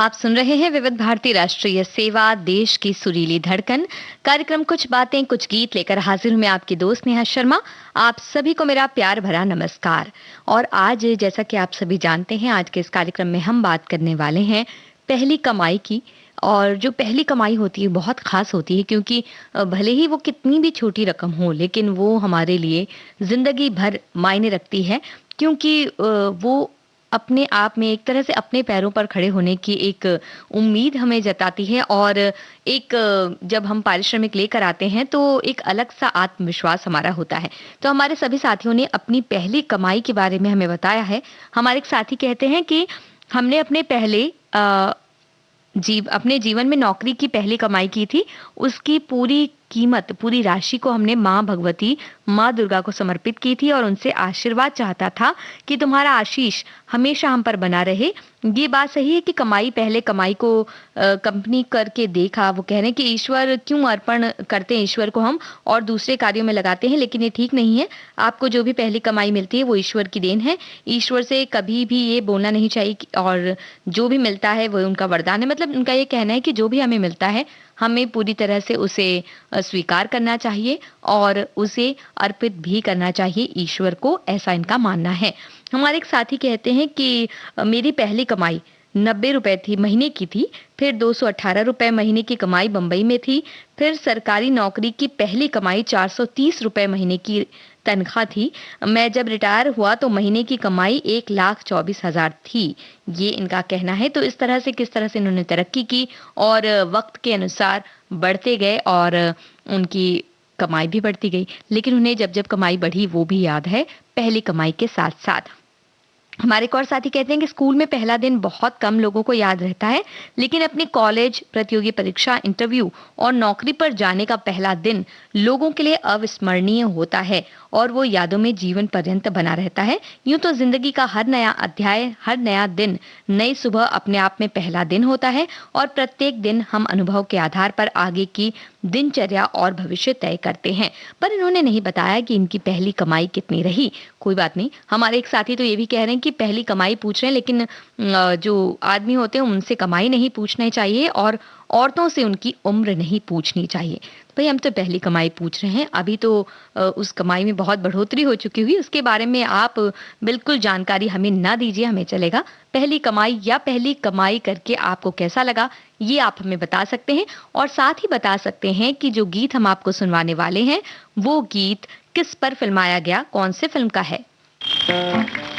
आप सुन रहे हैं विविध भारती राष्ट्रीय सेवा, देश की सुरीली धड़कन। कार्यक्रम कुछ बातें कुछ गीत लेकर हाजिर हूं मैं, आपकी दोस्त नेहा शर्मा। आप सभी को मेरा प्यार भरा नमस्कार। और आज जैसा कि आप सभी जानते हैं, आज के इस कार्यक्रम में हम बात करने वाले हैं पहली कमाई की। और जो पहली कमाई होती है बहुत खास होती है, क्योंकि भले ही वो कितनी भी छोटी रकम हो, लेकिन वो हमारे लिए जिंदगी भर मायने रखती है। क्योंकि वो अपने आप में एक तरह से अपने पैरों पर खड़े होने की एक उम्मीद हमें जताती है। और एक जब हम पारिश्रमिक लेकर आते हैं तो एक अलग सा आत्मविश्वास हमारा होता है। तो हमारे सभी साथियों ने अपनी पहली कमाई के बारे में हमें बताया है। हमारे एक साथी कहते हैं कि हमने अपने जीवन में नौकरी की पहली कमाई की थी। उसकी पूरी कीमत, पूरी राशि को हमने माँ भगवती, माँ दुर्गा को समर्पित की थी और उनसे आशीर्वाद चाहता था कि तुम्हारा आशीष हमेशा हम पर बना रहे। ये बात सही है कि पहले कमाई को कंपनी करके देखा। वो कह रहे हैं कि ईश्वर क्यों अर्पण करते हैं, ईश्वर को हम और दूसरे कार्यों में लगाते हैं, लेकिन ये ठीक नहीं है। आपको जो भी पहली कमाई मिलती है वो ईश्वर की देन है। ईश्वर से कभी भी ये बोलना नहीं चाहिए और जो भी मिलता है वो उनका वरदान है। मतलब उनका ये कहना है कि जो भी हमें मिलता है हमें पूरी तरह से उसे स्वीकार करना चाहिए और उसे अर्पित भी करना चाहिए ईश्वर को, ऐसा इनका मानना है। हमारे एक साथी कहते हैं कि मेरी पहली कमाई 90 रुपए थी, महीने की थी। फिर 218 रुपए महीने की कमाई बंबई में थी। फिर सरकारी नौकरी की पहली कमाई 430 रुपए महीने की तनख्वाह थी। मैं जब रिटायर हुआ तो महीने की कमाई 1,24,000 थी। ये इनका कहना है। तो इस तरह से किस तरह से इन्होंने तरक्की की और वक्त के अनुसार बढ़ते गए और उनकी कमाई भी बढ़ती गई। लेकिन उन्हें जब जब कमाई बढ़ी वो भी याद है पहली कमाई के साथ साथ। हमारे एक और साथी कहते हैं कि स्कूल में पहला दिन बहुत कम लोगों को याद रहता है, लेकिन अपनी कॉलेज, प्रतियोगी परीक्षा, इंटरव्यू और नौकरी पर जाने का पहला दिन लोगों के लिए अविस्मरणीय होता है और वो यादों में जीवन पर्यंत बना रहता है। यूं तो जिंदगी का हर नया अध्याय, हर नया दिन, नई सुबह अपने आप में पहला दिन होता है और प्रत्येक दिन हम अनुभव के आधार पर आगे की दिनचर्या और भविष्य तय करते हैं। पर इन्होंने नहीं बताया कि इनकी पहली कमाई कितनी रही। कोई बात नहीं। हमारे एक साथी तो ये भी कह रहे हैं कि पहली कमाई पूछ रहे हैं, लेकिन जो आदमी होते हैं उनसे कमाई नहीं पूछनी चाहिए और औरतों से उनकी उम्र नहीं पूछनी चाहिए। भाई हम तो पहली कमाई पूछ रहे हैं। अभी तो उस कमाई में बहुत बढ़ोतरी हो चुकी हुई, उसके बारे में आप बिल्कुल जानकारी हमें ना दीजिए, हमें चलेगा। पहली कमाई या पहली कमाई करके आपको कैसा लगा ये आप हमें बता सकते हैं और साथ ही बता सकते हैं कि जो गीत हम आपको सुनवाने वाले हैं वो गीत किस पर फिल्माया गया, कौन से फिल्म का है।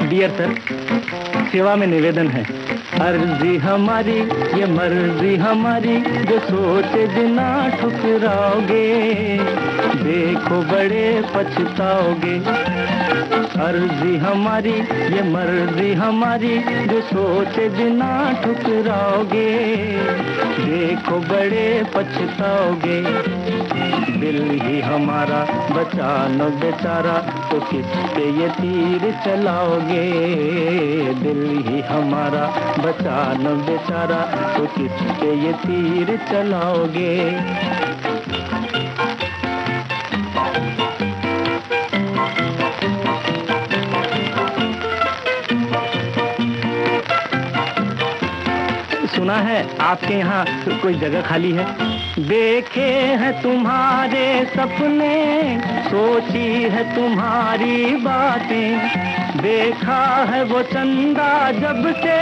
डियर सर, सेवा में निवेदन है। अर्जी हमारी ये मर्जी हमारी, जो सोचे बिना ठुकराओगे देखो बड़े पछताओगे। अर्जी हमारी ये मर्जी हमारी, जो सोचे बिना ठुकराओगे देखो बड़े पछताओगे। दिल ही हमारा बचा लो बेचारा, तो किस पे ये तीर चलाओगे। दिल ही हमारा बचा लो बेचारा, तो किस पे ये तीर चलाओगे। सुना है आपके यहाँ कोई जगह खाली है। देखे हैं तुम्हारे सपने, सोची है तुम्हारी बातें, देखा है वो चंदा जब से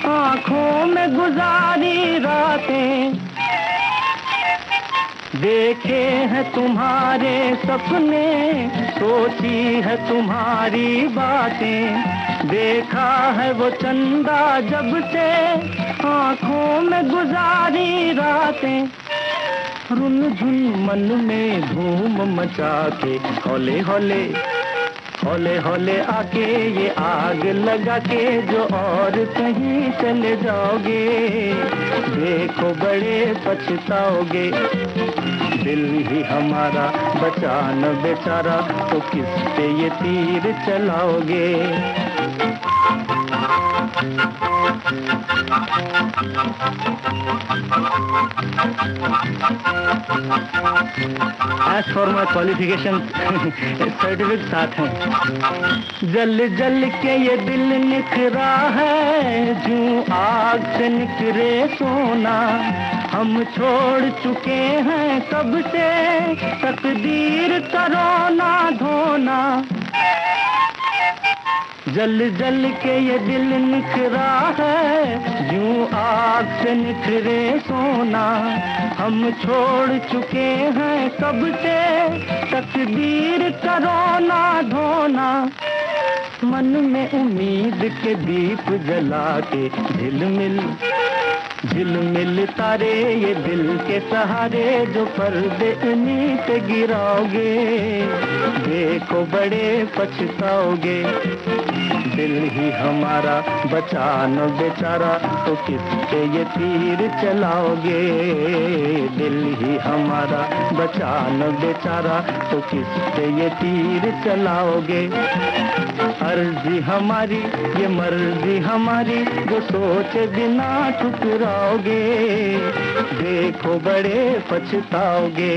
आँखों में गुजारी रातें। देखे हैं तुम्हारे सपने, सोची है तुम्हारी बातें, देखा है वो चंदा जब से आँखों में गुजारी रातें। रुन झुन मन में धूम मचा के हौले हौले हौले हौले आके ये आग लगा के जो और कहीं चले जाओगे देखो बड़े पछताओगे। दिल ही हमारा बचा न बेचारा, तो किस पे ये तीर चलाओगे। As for my qualification, certificate साथ हैं। जल जल के ये दिल निखरा है, जूं आग से निखरे सोना। हम छोड़ चुके हैं कब से तकदीर का रोना धोना। जल जल के ये दिल निखरा है, यूं आग से निखरे सोना। हम छोड़ चुके हैं कब से तकदीर का रोना धोना। मन में उम्मीद के दीप जला के झिलमिल झिलमिल तारे ये दिल के सहारे, जो पर्दे इन्हीं पे गिराओगे देखो बड़े पछताओगे। दिल ही हमारा बचा न बेचारा, तो किस पे ये तीर चलाओगे। दिल ही हमारा बचा न बेचारा, तो किस पे ये तीर चलाओगे। अर्जी हमारी ये मर्जी हमारी, जो सोचे बिना ठुकराओगे देखो बड़े पछताओगे।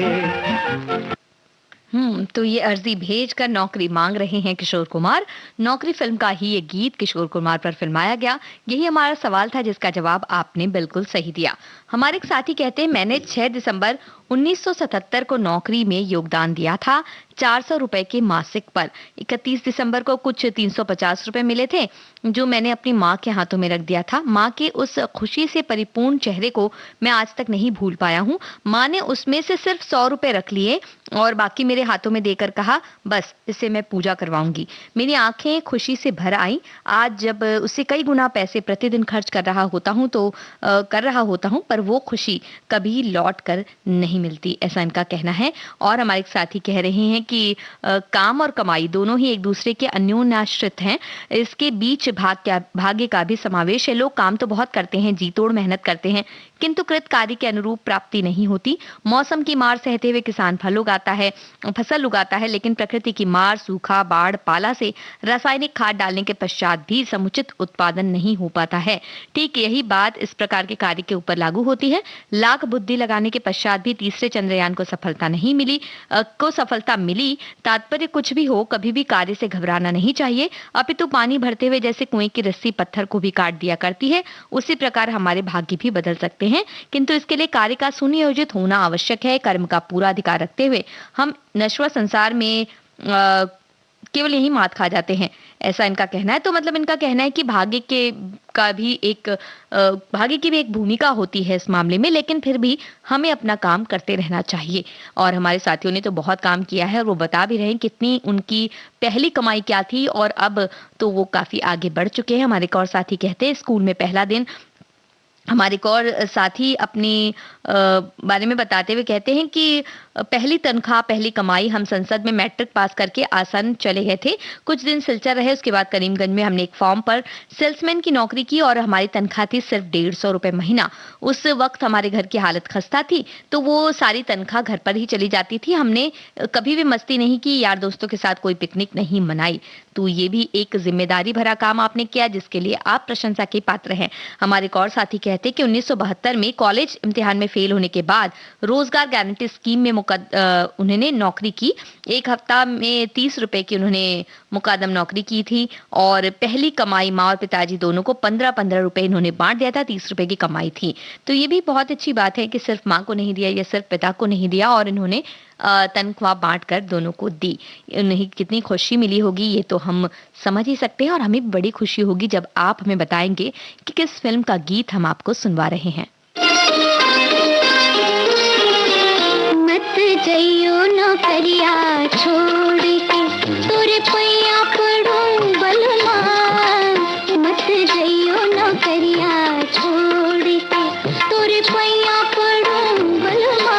तो ये अर्जी भेजकर नौकरी मांग रहे हैं किशोर कुमार। नौकरी फिल्म का ही ये गीत किशोर कुमार पर फिल्माया गया। यही हमारा सवाल था, जिसका जवाब आपने बिल्कुल सही दिया। हमारे एक साथी कहते हैं, मैंने 6 दिसंबर 1977 को नौकरी में योगदान दिया था 400 रुपए के मासिक पर। 31 दिसंबर को कुछ 350 रुपए मिले थे, जो मैंने अपनी माँ के हाथों में रख दिया था। माँ के उस खुशी से परिपूर्ण चेहरे को मैं आज तक नहीं भूल पाया हूँ। माँ ने उसमें से सिर्फ 100 रुपए रख लिए और बाकी मेरे हाथों में देकर कहा, बस इससे मैं पूजा करवाऊंगी। मेरी आंखें खुशी से भर आई। आज जब उससे कई गुना पैसे प्रतिदिन खर्च कर रहा होता हूँ, पर वो खुशी कभी लौट कर नहीं मिलती, ऐसा इनका कहना है। और हमारे साथी कह रहे हैं कि काम और कमाई दोनों ही एक दूसरे के अन्योन्याश्रित हैं। इसके बीच भाग्य का भी समावेश है। लोग काम तो बहुत करते हैं, जी तोड़ मेहनत करते हैं, किंतु कृत कार्य के अनुरूप प्राप्ति नहीं होती। मौसम की मार सहते हुए किसान फसल उगाता है, लेकिन प्रकृति की मार, सूखा, बाढ़, पाला से रासायनिक खाद डालने के पश्चात भी समुचित उत्पादन नहीं हो पाता है। ठीक यही बात इस प्रकार के कार्य के ऊपर लागू होती है। लाख बुद्धि लगाने के पश्चात भी तीसरे चंद्रयान को सफलता मिली। तात्पर्य कुछ भी हो, कभी भी कार्य से घबराना नहीं चाहिए, अपितु पानी भरते हुए जैसे कुएं की रस्सी पत्थर को भी काट दिया करती है, उसी प्रकार हमारे भाग्य भी बदल सकते हैं। किंतु इसके लिए कार्य का सुनियोजित होना आवश्यक है। कर्म का पूरा अधिकार रखते हुए हम नश्वर संसार में केवल यही मात खा जाते हैं, ऐसा इनका कहना है। तो मतलब इनका कहना है कि भाग्य की भी एक भूमिका होती है इस मामले में, लेकिन फिर भी हमें अपना काम करते रहना चाहिए। और हमारे साथियों ने तो बहुत काम किया है और वो बता भी रहे हैं कितनी उनकी पहली कमाई क्या थी, और अब तो वो काफी आगे बढ़ चुके हैं। हमारे एक और साथी कहते हैं, स्कूल में पहला दिन। हमारे एक और साथी अपनी बारे में बताते हुए कहते हैं कि पहली तनख्वाह, पहली कमाई, हम संसद में मैट्रिक पास करके आसन चले गए थे। कुछ दिन सिलचर रहे, उसके बाद करीमगंज में हमने एक फॉर्म पर सेल्समैन की नौकरी की और हमारी तनख्वाह थी सिर्फ 150 रुपए महीना। उस वक्त हमारे घर की हालत खस्ता थी, तो वो सारी तनख्वाह घर पर ही चली जाती थी। हमने कभी भी मस्ती नहीं की, यार दोस्तों के साथ कोई पिकनिक नहीं मनाई। तो ये भी एक जिम्मेदारी भरा काम आपने किया, जिसके लिए आप प्रशंसा के पात्र हैं। हमारे एक और साथी कहते हैं कि 1972 में कॉलेज इम्तिहान में फेल होने के बाद रोजगार गारंटी स्कीम में उन्होंने नौकरी की। एक हफ्ता में 30 रुपए की उन्होंने मुकादम नौकरी की थी और पहली कमाई माँ और पिताजी दोनों को 15-15 रुपए इन्होंने बांट दिया था। 30 रुपए की कमाई थी। तो ये भी बहुत अच्छी बात है कि सिर्फ माँ को नहीं दिया या सिर्फ पिता को नहीं दिया, और इन्होंने तनख्वाह बांटकर दोनों को दी। उन्हें कितनी खुशी मिली होगी ये तो हम समझ ही सकते हैं, और हमें बड़ी खुशी होगी जब आप हमें बताएंगे कि किस फिल्म का गीत हम आपको सुनवा रहे हैं। मत जइयो नौकरिया छोड़ के, तोरे पैया पड़ूं बलमा। मत जइयो नौकरिया छोड़ के, तोरे पैया पड़ूं बलमा।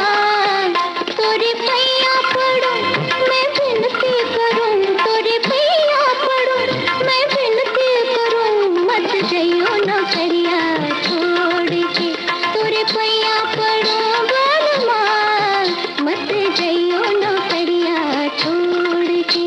तोरे पैया पड़ूं मैं विनती करूं, तोरे पैया पड़ूं मैं विनती करूं। मत जइयो नौकरिया छोड़ के, तोरे पैया पड़ूं बलमा। मत जइयो नौकरिया छोड़ के।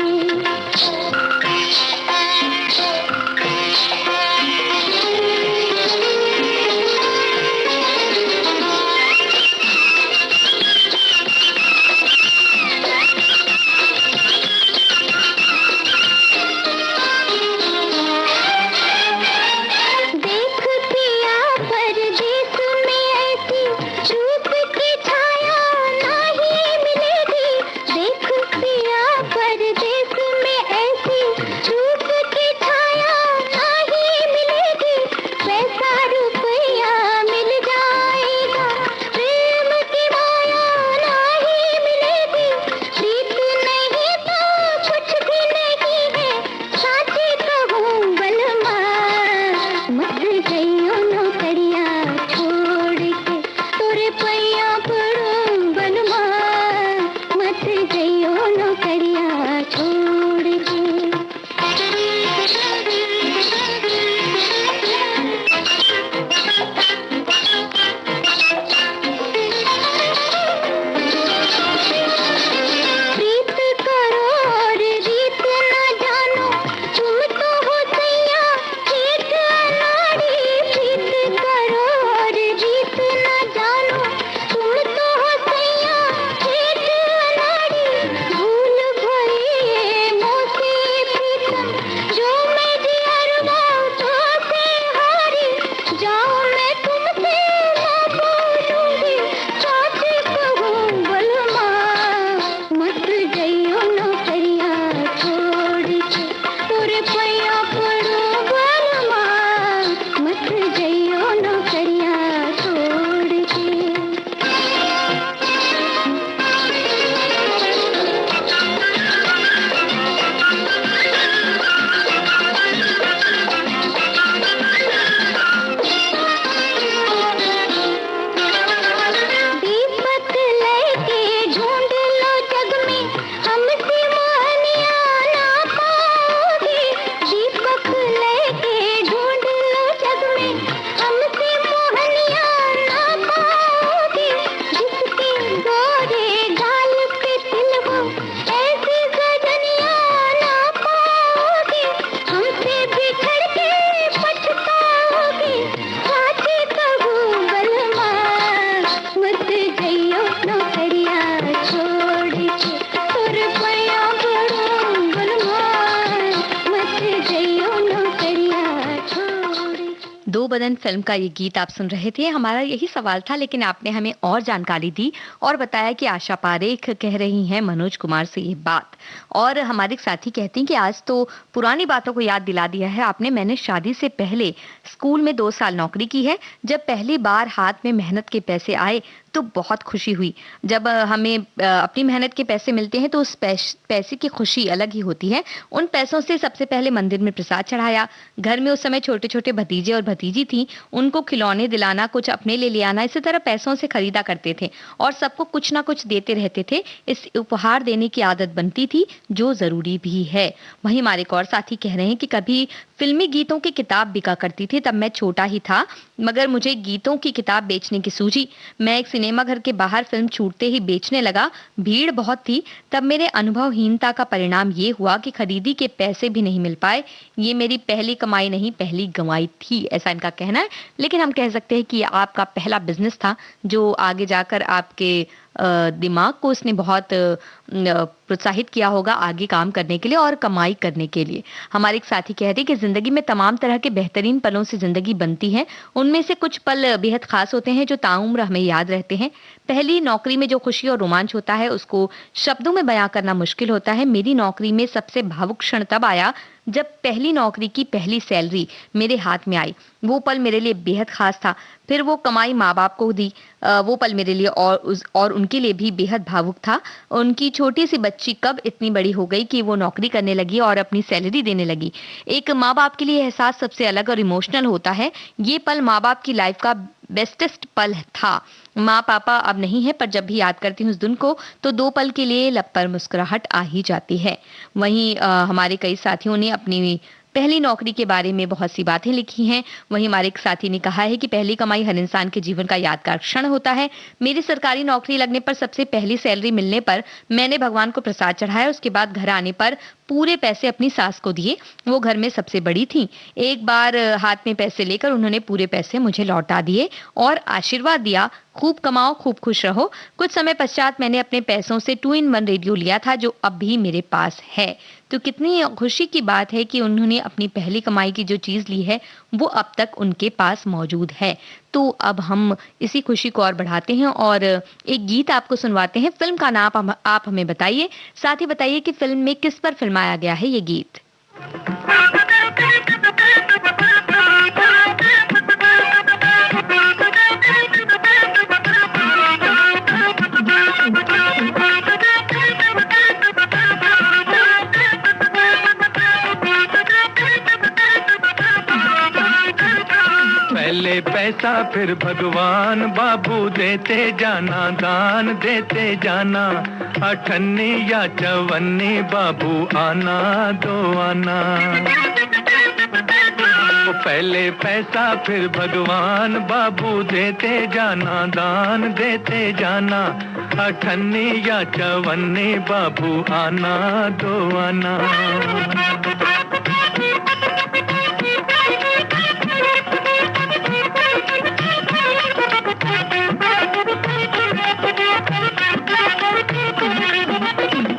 बदन फिल्म का ये गीत आप सुन रहे थे। हमारा यही सवाल था, लेकिन आपने हमें और जानकारी दी और बताया कि आशा पारेख कह रही हैं मनोज कुमार से ये बात। और हमारे एक साथी कहती हैं कि आज तो पुरानी बातों को याद दिला दिया है आपने। मैंने शादी से पहले स्कूल में 2 साल नौकरी की है। जब पहली बार हाथ में मेहनत के पैसे आए तो बहुत खुशी हुई। जब हमें अपनी मेहनत के पैसे मिलते हैं तो उस पैसे की खुशी अलग ही होती है। उन पैसों से सबसे पहले मंदिर में प्रसाद चढ़ाया। घर में उस समय छोटे छोटे भतीजे और भतीजी थी, उनको खिलौने दिलाना, कुछ अपने लिए ले आना, इसी तरह पैसों से खरीदा करते थे और सबको कुछ ना कुछ देते रहते थे। इस उपहार देने की आदत बनती थी, जो जरूरी भी है। वहीं हमारे एक और साथी कह रहे हैं कि कभी फिल्मी गीतों की किताब बिका करती थी, तब मैं छोटा ही था, मगर मुझे गीतों की किताब बेचने की सूझी। मैं एक सिनेमा घर के बाहर फिल्म छूटते ही बेचने लगा। भीड़ बहुत थी। तब मेरे अनुभवहीनता का परिणाम ये हुआ कि खरीदी के पैसे भी नहीं मिल पाए। ये मेरी पहली कमाई नहीं, पहली गंवाई थी, ऐसा इनका कहना है। लेकिन हम कह सकते हैं कि ये आपका पहला बिजनेस था, जो आगे जाकर आपके दिमाग को उसने बहुत प्रोत्साहित किया होगा आगे काम करने के लिए और कमाई करने के लिए। हमारे एक साथी कहते हैं कि जिंदगी में तमाम तरह के बेहतरीन पलों से जिंदगी बनती है। उनमें से कुछ पल बेहद खास होते हैं, जो ताउम्र हमें याद रहते हैं। पहली नौकरी में जो खुशी और रोमांच होता है, उसको शब्दों में बयां करना मुश्किल होता है। मेरी नौकरी में सबसे भावुक क्षण तब आया जब पहली नौकरी की पहली सैलरी मेरे हाथ में आई। वो पल मेरे लिए बेहद खास था। फिर वो कमाई माँ बाप को दी। वो पल मेरे लिए और उनके लिए भी बेहद भावुक था। उनकी छोटी सी बच्ची कब इतनी बड़ी हो गई कि वो नौकरी करने लगी और अपनी सैलरी देने लगी। एक माँ बाप के लिए एहसास सबसे अलग और इमोशनल होता है। ये पल माँ बाप की लाइफ का बेस्टेस्ट पल था। माँ पापा अब नहीं है, पर जब भी याद करती हूँ उस दिन को, तो 2 पल के लिए लब पर मुस्कुराहट आ ही जाती है। वहीं हमारे कई साथियों ने अपनी पहली नौकरी के बारे में बहुत सी बातें लिखी हैं। वहीं हमारे एक साथी ने कहा है कि पहली कमाई हर इंसान के जीवन का यादगार क्षण होता है। मेरी सरकारी नौकरी लगने पर सबसे पहली सैलरी मिलने पर मैंने भगवान को प्रसाद चढ़ाया। उसके बाद घर आने पर पूरे पैसे अपनी सास को दिए। वो घर में सबसे बड़ी थी। एक बार हाथ में पैसे लेकर उन्होंने पूरे पैसे मुझे लौटा दिए और आशीर्वाद दिया, खूब कमाओ, खूब खुश रहो। कुछ समय पश्चात मैंने अपने पैसों से 2-in-1 रेडियो लिया था, जो अब भी मेरे पास है। तो कितनी खुशी की बात है कि उन्होंने अपनी पहली कमाई की जो चीज ली है, वो अब तक उनके पास मौजूद है। तो अब हम इसी खुशी को और बढ़ाते हैं और एक गीत आपको सुनवाते हैं। फिल्म का नाम आप हमें बताइए, साथ ही बताइए कि फिल्म में किस पर फिल्माया गया है ये गीत। पहले पैसा फिर भगवान, बाबू देते जाना, दान देते जाना। 58 या 54 बाबू आना दो आना। पहले पैसा फिर भगवान, बाबू देते जाना, दान देते जाना। 58 या 54 बाबू आना दो आना।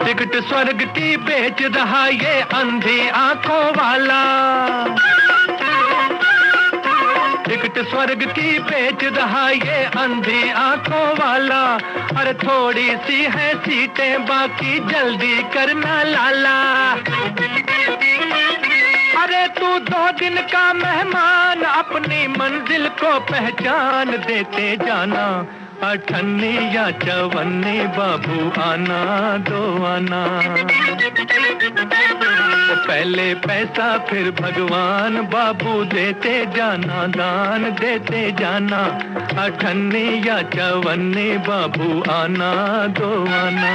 टिकट स्वर्ग की बेच रहा ये अंधी आंखों वाला। टिकट स्वर्ग की बेच रहा ये अंधी आंखों वाला। अरे थोड़ी सी है सीटें बाकी, जल्दी करना लाला। अरे तू 2 दिन का मेहमान, अपनी मंजिल को पहचान देते जाना। 58 या 54 बाबू आना दो आना। पहले पैसा फिर भगवान, बाबू देते जाना, दान देते जाना। 58 या 54 बाबू आना दो आना।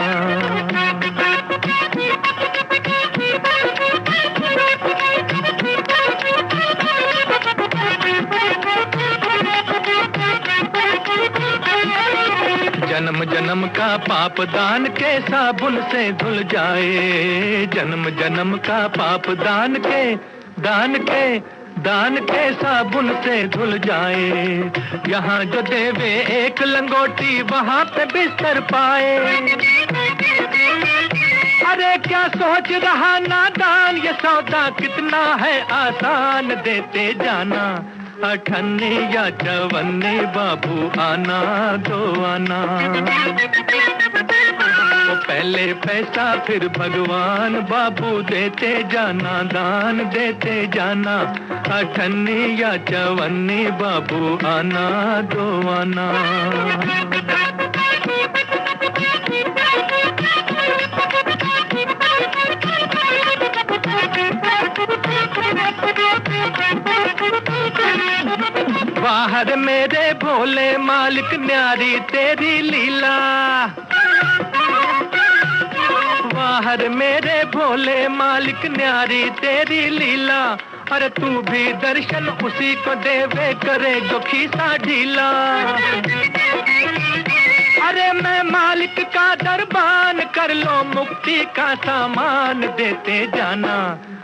जन्म जन्म का पाप दान के साबुन से धुल जाए। जन्म जन्म का पाप दान के साबुन से धुल जाए। यहाँ जो देवे एक लंगोटी, वहाँ पे बिस्तर पाए। अरे क्या सोच रहा नादान, ये सौदा कितना है आसान, देते जाना। अठन्नी या चवन्नी बाबू आना दो आना। वो पहले पैसा फिर भगवान बाबू देते जाना, दान देते जाना। अठन्नी या चवन्नी बाबू आना दो आना। बाहर मेरे भोले मालिक न्यारी तेरी लीला, बाहर मेरे भोले मालिक न्यारी तेरी लीला। अरे तू भी दर्शन उसी को देवे करे जो खीसा ढीला। अरे मैं मालिक का दरबान कर लो मुक्ति का सामान देते जाना।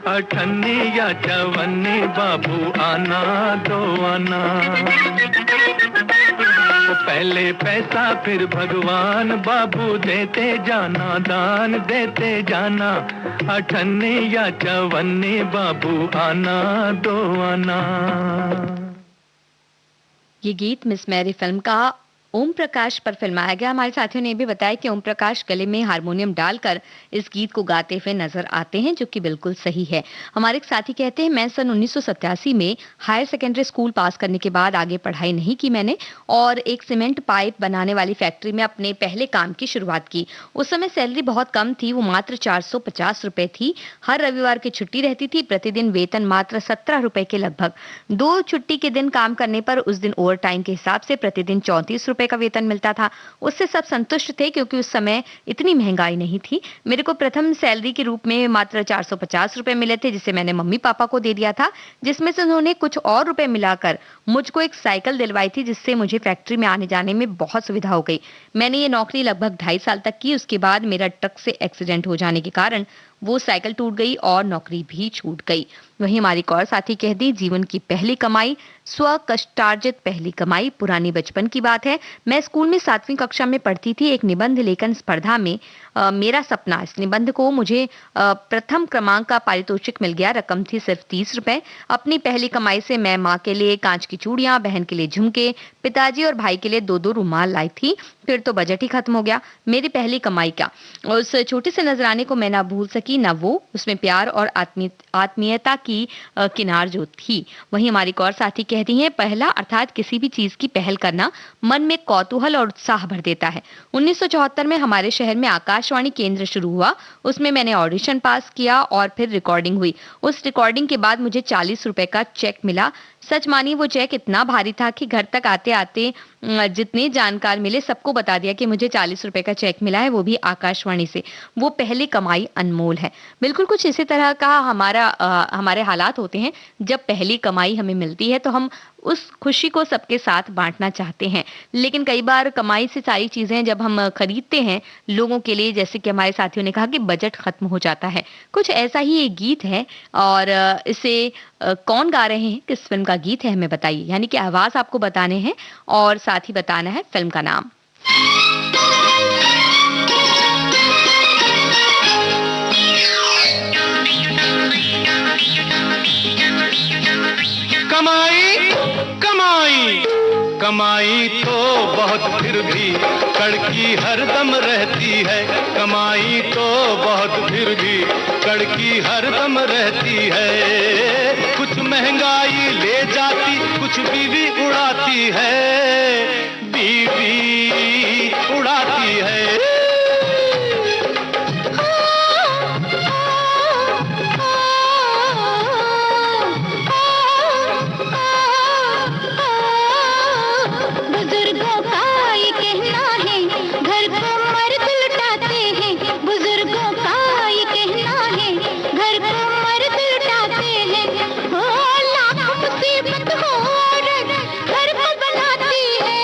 अठन्नी या चवन्नी बाबू आना दो आना। पहले पैसा फिर भगवान बाबू देते जाना, दान देते जाना। अठन्नी या चवन्नी बाबू आना दो आना। ये गीत मिस मैरी फिल्म का ओम प्रकाश पर फिल्माया गया। हमारे साथियों ने भी बताया कि ओम प्रकाश गले में हारमोनियम डालकर इस गीत को गाते हुए नजर आते हैं, जो कि बिल्कुल सही है। हमारे एक साथी कहते हैं, मैं सन 1987 में हायर सेकेंडरी स्कूल पास करने के बाद आगे पढ़ाई नहीं की मैंने, और एक सीमेंट पाइप बनाने वाली फैक्ट्री में अपने पहले काम की शुरुआत की। उस समय सैलरी बहुत कम थी, वो मात्र 450 रुपए थी। हर रविवार की छुट्टी रहती थी, प्रतिदिन वेतन मात्र 17 रुपए के लगभग। 2 छुट्टी के दिन काम करने पर उस दिन ओवर टाइम के हिसाब से प्रतिदिन 34 रुपए का वेतन मिलता था। उससे सब संतुष्ट थे, क्योंकि उस समय इतनी महंगाई नहीं थी। मेरे को प्रथम सैलरी के रूप में मात्र 450 रुपए मिले थे, जिसे मैंने मम्मी पापा को दे दिया था, जिसमें से उन्होंने कुछ और रुपए मिलाकर मुझको एक साइकिल दिलवाई थी, जिससे मुझे फैक्ट्री में आने जाने में बहुत सुविधा हो गई। मैंने ये नौकरी लगभग 2.5 साल तक की। उसके बाद मेरा ट्रक से एक्सीडेंट हो जाने के कारण वो साइकिल टूट गई और नौकरी भी छूट गई। वहीं हमारी एक और साथी कह दी, जीवन की पहली कमाई, स्व कष्टार्जित पहली कमाई, पुरानी बचपन की बात है। मैं स्कूल में 7वीं कक्षा में पढ़ती थी। एक निबंध लेखन स्पर्धा में मेरा सपना, इस निबंध को मुझे प्रथम क्रमांक का पारितोषिक मिल गया। रकम थी सिर्फ 30 रुपए। अपनी पहली कमाई से मैं माँ के लिए कांच की चूड़ियां, बहन के लिए झुमके, पिताजी और भाई के लिए 2-2 रुमाल लाई थी। फिर तो बजट ही खत्म हो गया। मेरी पहली कमाई क्या, उस छोटे से नजराने को मैं ना भूल सकी, ना वो, उसमें प्यार और आत्मीयता की किनार जो थी। वहीं हमारी एक और साथी कहती हैं, पहला अर्थात किसी भी चीज की पहल करना मन में कौतूहल और उत्साह भर देता है। 1974 में हमारे शहर में आकाशवाणी केंद्र शुरू हुआ। उसमें मैंने ऑडिशन पास किया और फिर रिकॉर्डिंग हुई। उस रिकॉर्डिंग के बाद मुझे 40 रुपए का चेक मिला। सच मानिए वो चेक इतना भारी था कि घर तक आते आते जितने जानकार मिले सबको बता दिया कि मुझे 40 रुपए का चेक मिला है, वो भी आकाशवाणी से। वो पहली कमाई अनमोल है। बिल्कुल कुछ इसी तरह का हमारे हालात होते हैं। जब पहली कमाई हमें मिलती है तो हम उस खुशी को सबके साथ बांटना चाहते हैं, लेकिन कई बार कमाई से सारी चीजें जब हम खरीदते हैं लोगों के लिए, जैसे कि हमारे साथियों ने कहा कि बजट खत्म हो जाता है। कुछ ऐसा ही एक गीत है, और इसे कौन गा रहे हैं, किस फिल्म का गीत है, हमें बताइए। यानी कि आवाज आपको बताने हैं और साथ ही बताना है फिल्म का नाम। कमाई कमाई कमाई तो बहुत फिर भी कड़की हरदम रहती है। कमाई तो बहुत फिर भी कड़की हरदम रहती है। कुछ महंगाई ले जाती, कुछ बीवी उड़ाती है, बीवी उड़ाती है। घर को बनाती है।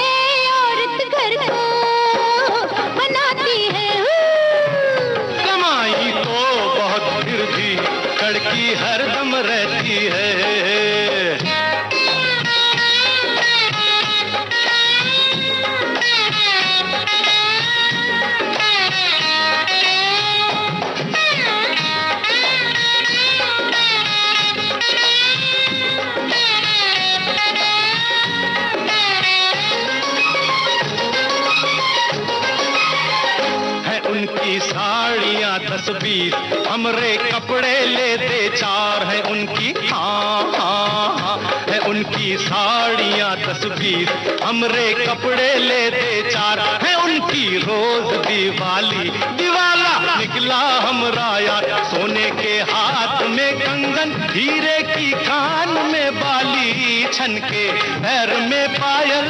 उनकी साड़ियाँ 10-20, हमरे कपड़े लेते 4 हैं उनकी, हाँ हाँ हाँ, है उनकी साड़ियाँ 10-20, हमरे कपड़े लेते 4 हैं उनकी। रोज दिवाली दिवाला निकला हमरा यार, सोने के हाथ में कंगन, हीरे की कान में बाली, छन के पैर में पायल,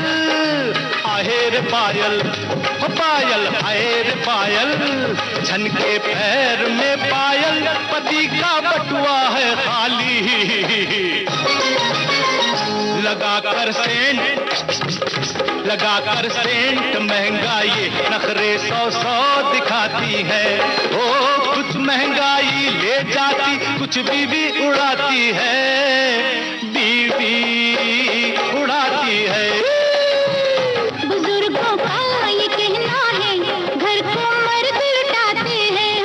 आहेर पायल, पायल आहेर पायल, छन के पैर में पायल, पति का बटुआ है खाली। लगाकर सेंट महंगाई नखरे 100 दिखाती है, ओ कुछ महंगाई ले जाती, कुछ बीवी उड़ाती है, बीवी उड़ाती है। बुजुर्गों का ये कहना है, घर को मर्द लुटाते हैं।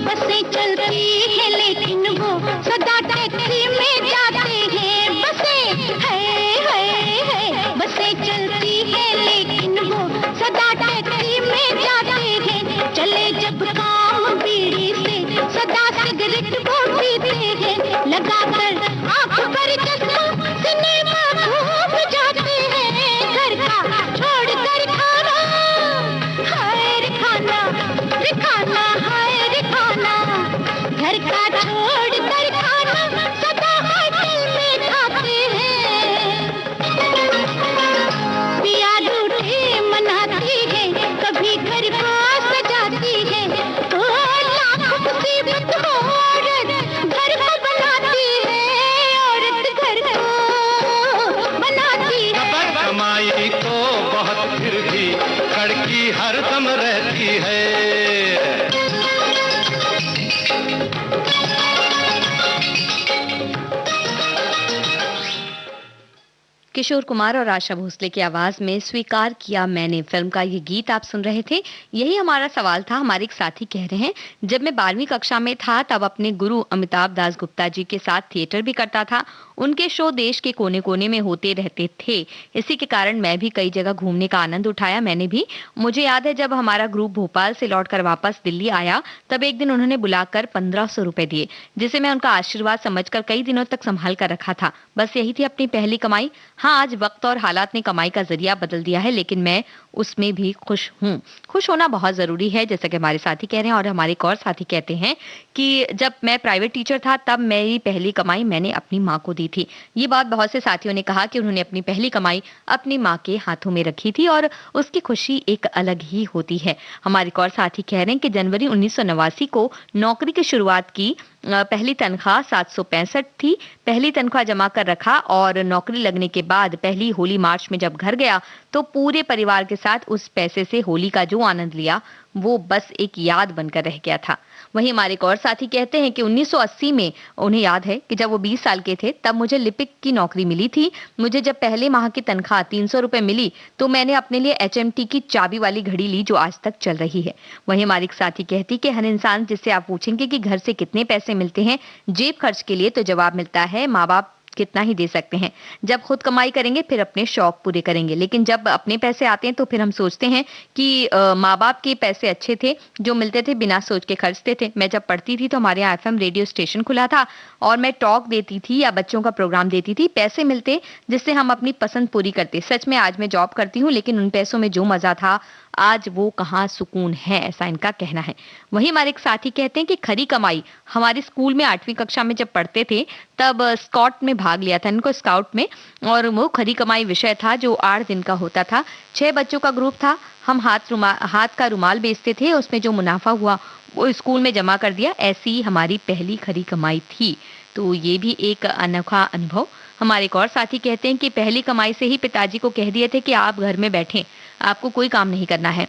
बसें चलती हैं लेकिन वो सदा टैक्सी में जाते हैं। बसें चलती हैं लेकिन वो सदा टैक्सी में जाते हैं। चले जब काम बीड़ी से सदा सिगरेट वो पीते हैं। लगाकर आँख पर चश्मा सिनेमा घूम जाते हैं। घर का छोड़ कर खाना, हाय रे खाना, रे खाना, हाय रे खाना, घर का छोड़ कर खाना सदा होटल में खाते हैं। पिया रूठे मनाती है, कभी घर को सजाती है, तो लाख मुसीबत हो औरत घर को बनाती है, औरत घर को बनाती है। कमाई तो बहुत फिर भी कड़की हरदम रहती है। किशोर कुमार और आशा भोसले की आवाज में स्वीकार किया मैंने फिल्म का ये गीत आप सुन रहे थे। यही हमारा सवाल था। हमारे एक साथी कह रहे हैं, जब मैं 12वीं कक्षा में था तब अपने गुरु अमिताभ दास गुप्ता जी के साथ थिएटर भी करता था। उनके शो देश के कोने कोने में होते रहते थे। इसी के कारण मैं भी कई जगह घूमने का आनंद उठाया। मैंने भी, मुझे याद है जब हमारा ग्रुप भोपाल से लौटकर वापस दिल्ली आया तब एक दिन उन्होंने बुलाकर 1500 रुपए दिए, जिसे मैं उनका आशीर्वाद समझकर कई दिनों तक संभाल कर रखा था। बस यही थी अपनी पहली कमाई। हाँ, आज वक्त और हालात ने कमाई का जरिया बदल दिया है, लेकिन मैं उसमें भी खुश हूँ। खुश होना बहुत जरूरी है, जैसा कि हमारे साथी कह रहे हैं। और हमारे एक और साथी कहते हैं कि जब मैं प्राइवेट टीचर था तब मेरी पहली कमाई मैंने अपनी माँ को दी थी। ये बात बहुत से साथियों ने कहा कि उन्होंने अपनी पहली कमाई अपनी माँ के हाथों में रखी थी और उसकी खुशी एक अलग ही होती है। हमारे एक और साथी कह रहे हैं कि जनवरी 1989 को नौकरी की शुरुआत की। पहली तनख्वाह 765 थी। पहली तनख्वाह जमा कर रखा और नौकरी लगने के बाद पहली होली मार्च में जब घर गया तो पूरे परिवार के साथ उस पैसे से होली का जो आनंद लिया वो बस एक याद बनकर रह गया था। वहीं हमारे एक और साथी कहते हैं कि 1980 में उन्हें याद है कि जब वो 20 साल के थे तब मुझे लिपिक की नौकरी मिली थी। मुझे जब पहले माह की तनख्वाह 300 रुपए मिली तो मैंने अपने लिए HMT की चाबी वाली घड़ी ली जो आज तक चल रही है। वहीं हमारी एक साथी कहती कि हर इंसान जिससे आप पूछेंगे कि घर से कितने पैसे मिलते हैं जेब खर्च के लिए, तो जवाब मिलता है माँ बाप कितना ही दे सकते हैं। जब खुद कमाई करेंगे फिर अपने शौक पूरे करेंगे, लेकिन जब अपने पैसे आते हैं तो फिर हम सोचते हैं कि माँ बाप के पैसे अच्छे थे जो मिलते थे बिना सोच के खर्चते थे। मैं जब पढ़ती थी तो हमारे यहाँ FM रेडियो स्टेशन खुला था और मैं टॉक देती थी या बच्चों का प्रोग्राम देती थी। पैसे मिलते जिससे हम अपनी पसंद पूरी करते। सच में आज मैं जॉब करती हूँ लेकिन उन पैसों में जो मजा था आज वो कहाँ सुकून है, ऐसा इनका कहना है। वहीं हमारे एक साथी कहते हैं कि खरी कमाई हमारे स्कूल में 8वीं कक्षा में जब पढ़ते थे तब स्काउट में भाग लिया था इनको, स्काउट में, और वो खरी कमाई विषय था जो 8 दिन का होता था। 6 बच्चों का ग्रुप था। हम हाथ का रुमाल बेचते थे, उसमें जो मुनाफा हुआ वो स्कूल में जमा कर दिया। ऐसी हमारी पहली खरी कमाई थी। तो ये भी एक अनोखा अनुभव। हमारे एक और साथी कहते हैं कि पहली कमाई से ही पिताजी को कह दिए थे कि आप घर में बैठें, आपको कोई काम नहीं करना है।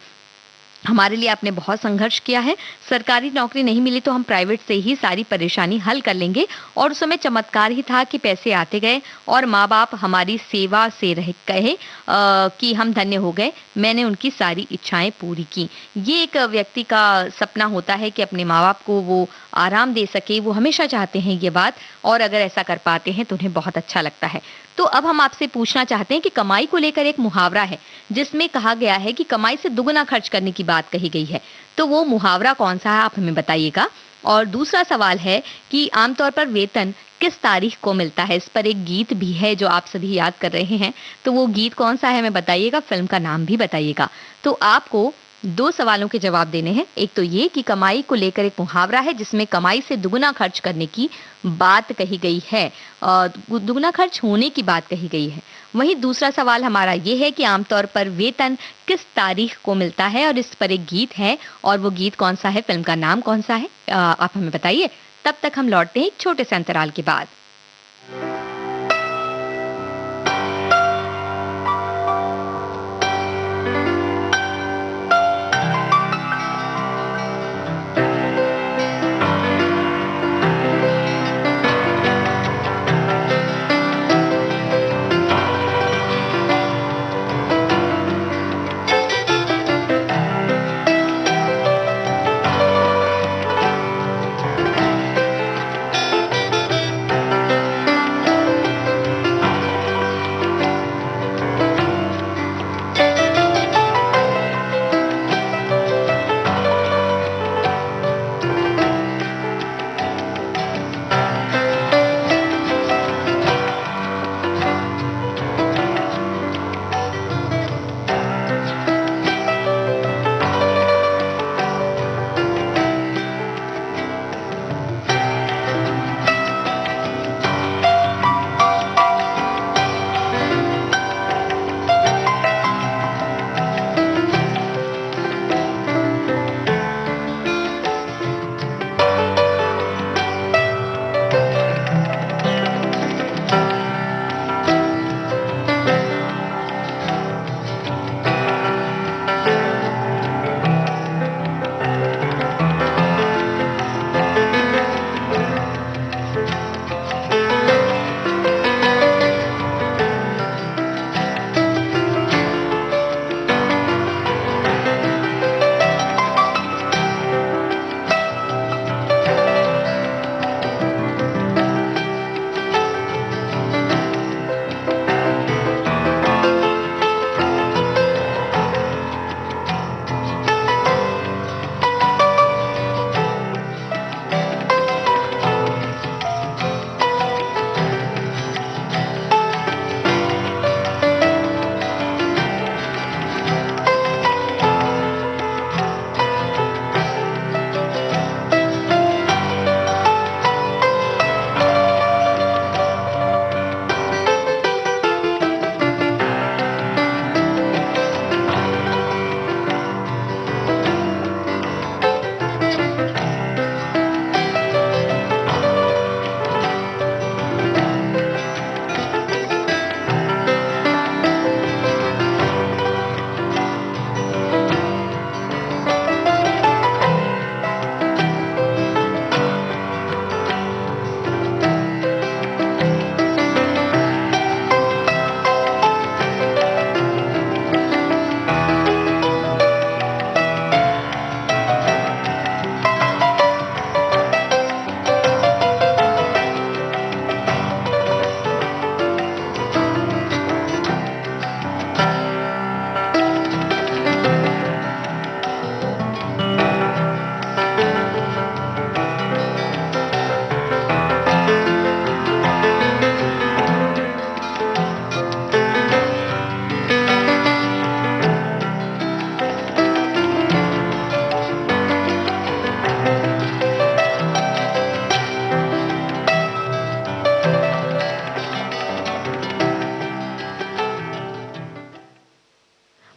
हमारे लिए आपने बहुत संघर्ष किया है। सरकारी नौकरी नहीं मिली तो हम प्राइवेट से ही सारी परेशानी हल कर लेंगे। और उस समय चमत्कार ही था कि पैसे आते गए और माँ-बाप हमारी सेवा से रह गए कि हम धन्य हो गए। मैंने उनकी सारी इच्छाएँ पूरी की। ये एक व्यक्ति का सपना होता है कि अपने माँ-बाप को वो आराम दे सके, वो हमेशा चाहते हैं ये बात, और अगर ऐसा कर पाते हैं तो उन्हें बहुत अच्छा लगता है। तो अब हम आपसे पूछना चाहते हैं कि कमाई को लेकर एक मुहावरा है, जिसमें कहा गया है कि कमाई से दुगना खर्च करने की बात कही गई है। तो वो मुहावरा कौन-सा है, आप हमें बताइएगा। और दूसरा सवाल है कि आमतौर पर वेतन किस तारीख को मिलता है? इस पर एक गीत भी है जो आप सभी याद कर रहे हैं। तो वो गीत कौन-सा है हमें बताइएगा, फ़िल्म का नाम भी बताइएगा। तो आपको 2 सवालों के जवाब देने हैं। एक तो ये कि कमाई को लेकर एक मुहावरा है जिसमें कमाई से दुगना खर्च करने की बात कही गई है, दुगना खर्च होने की बात कही गई है। वहीं दूसरा सवाल हमारा ये है कि आमतौर पर वेतन किस तारीख को मिलता है, और इस पर एक गीत है, और वो गीत कौन-सा है, फ़िल्म का नाम कौन-सा है, आप हमें बताइए। तब तक हम लौटते हैं एक छोटे से अंतराल के बाद।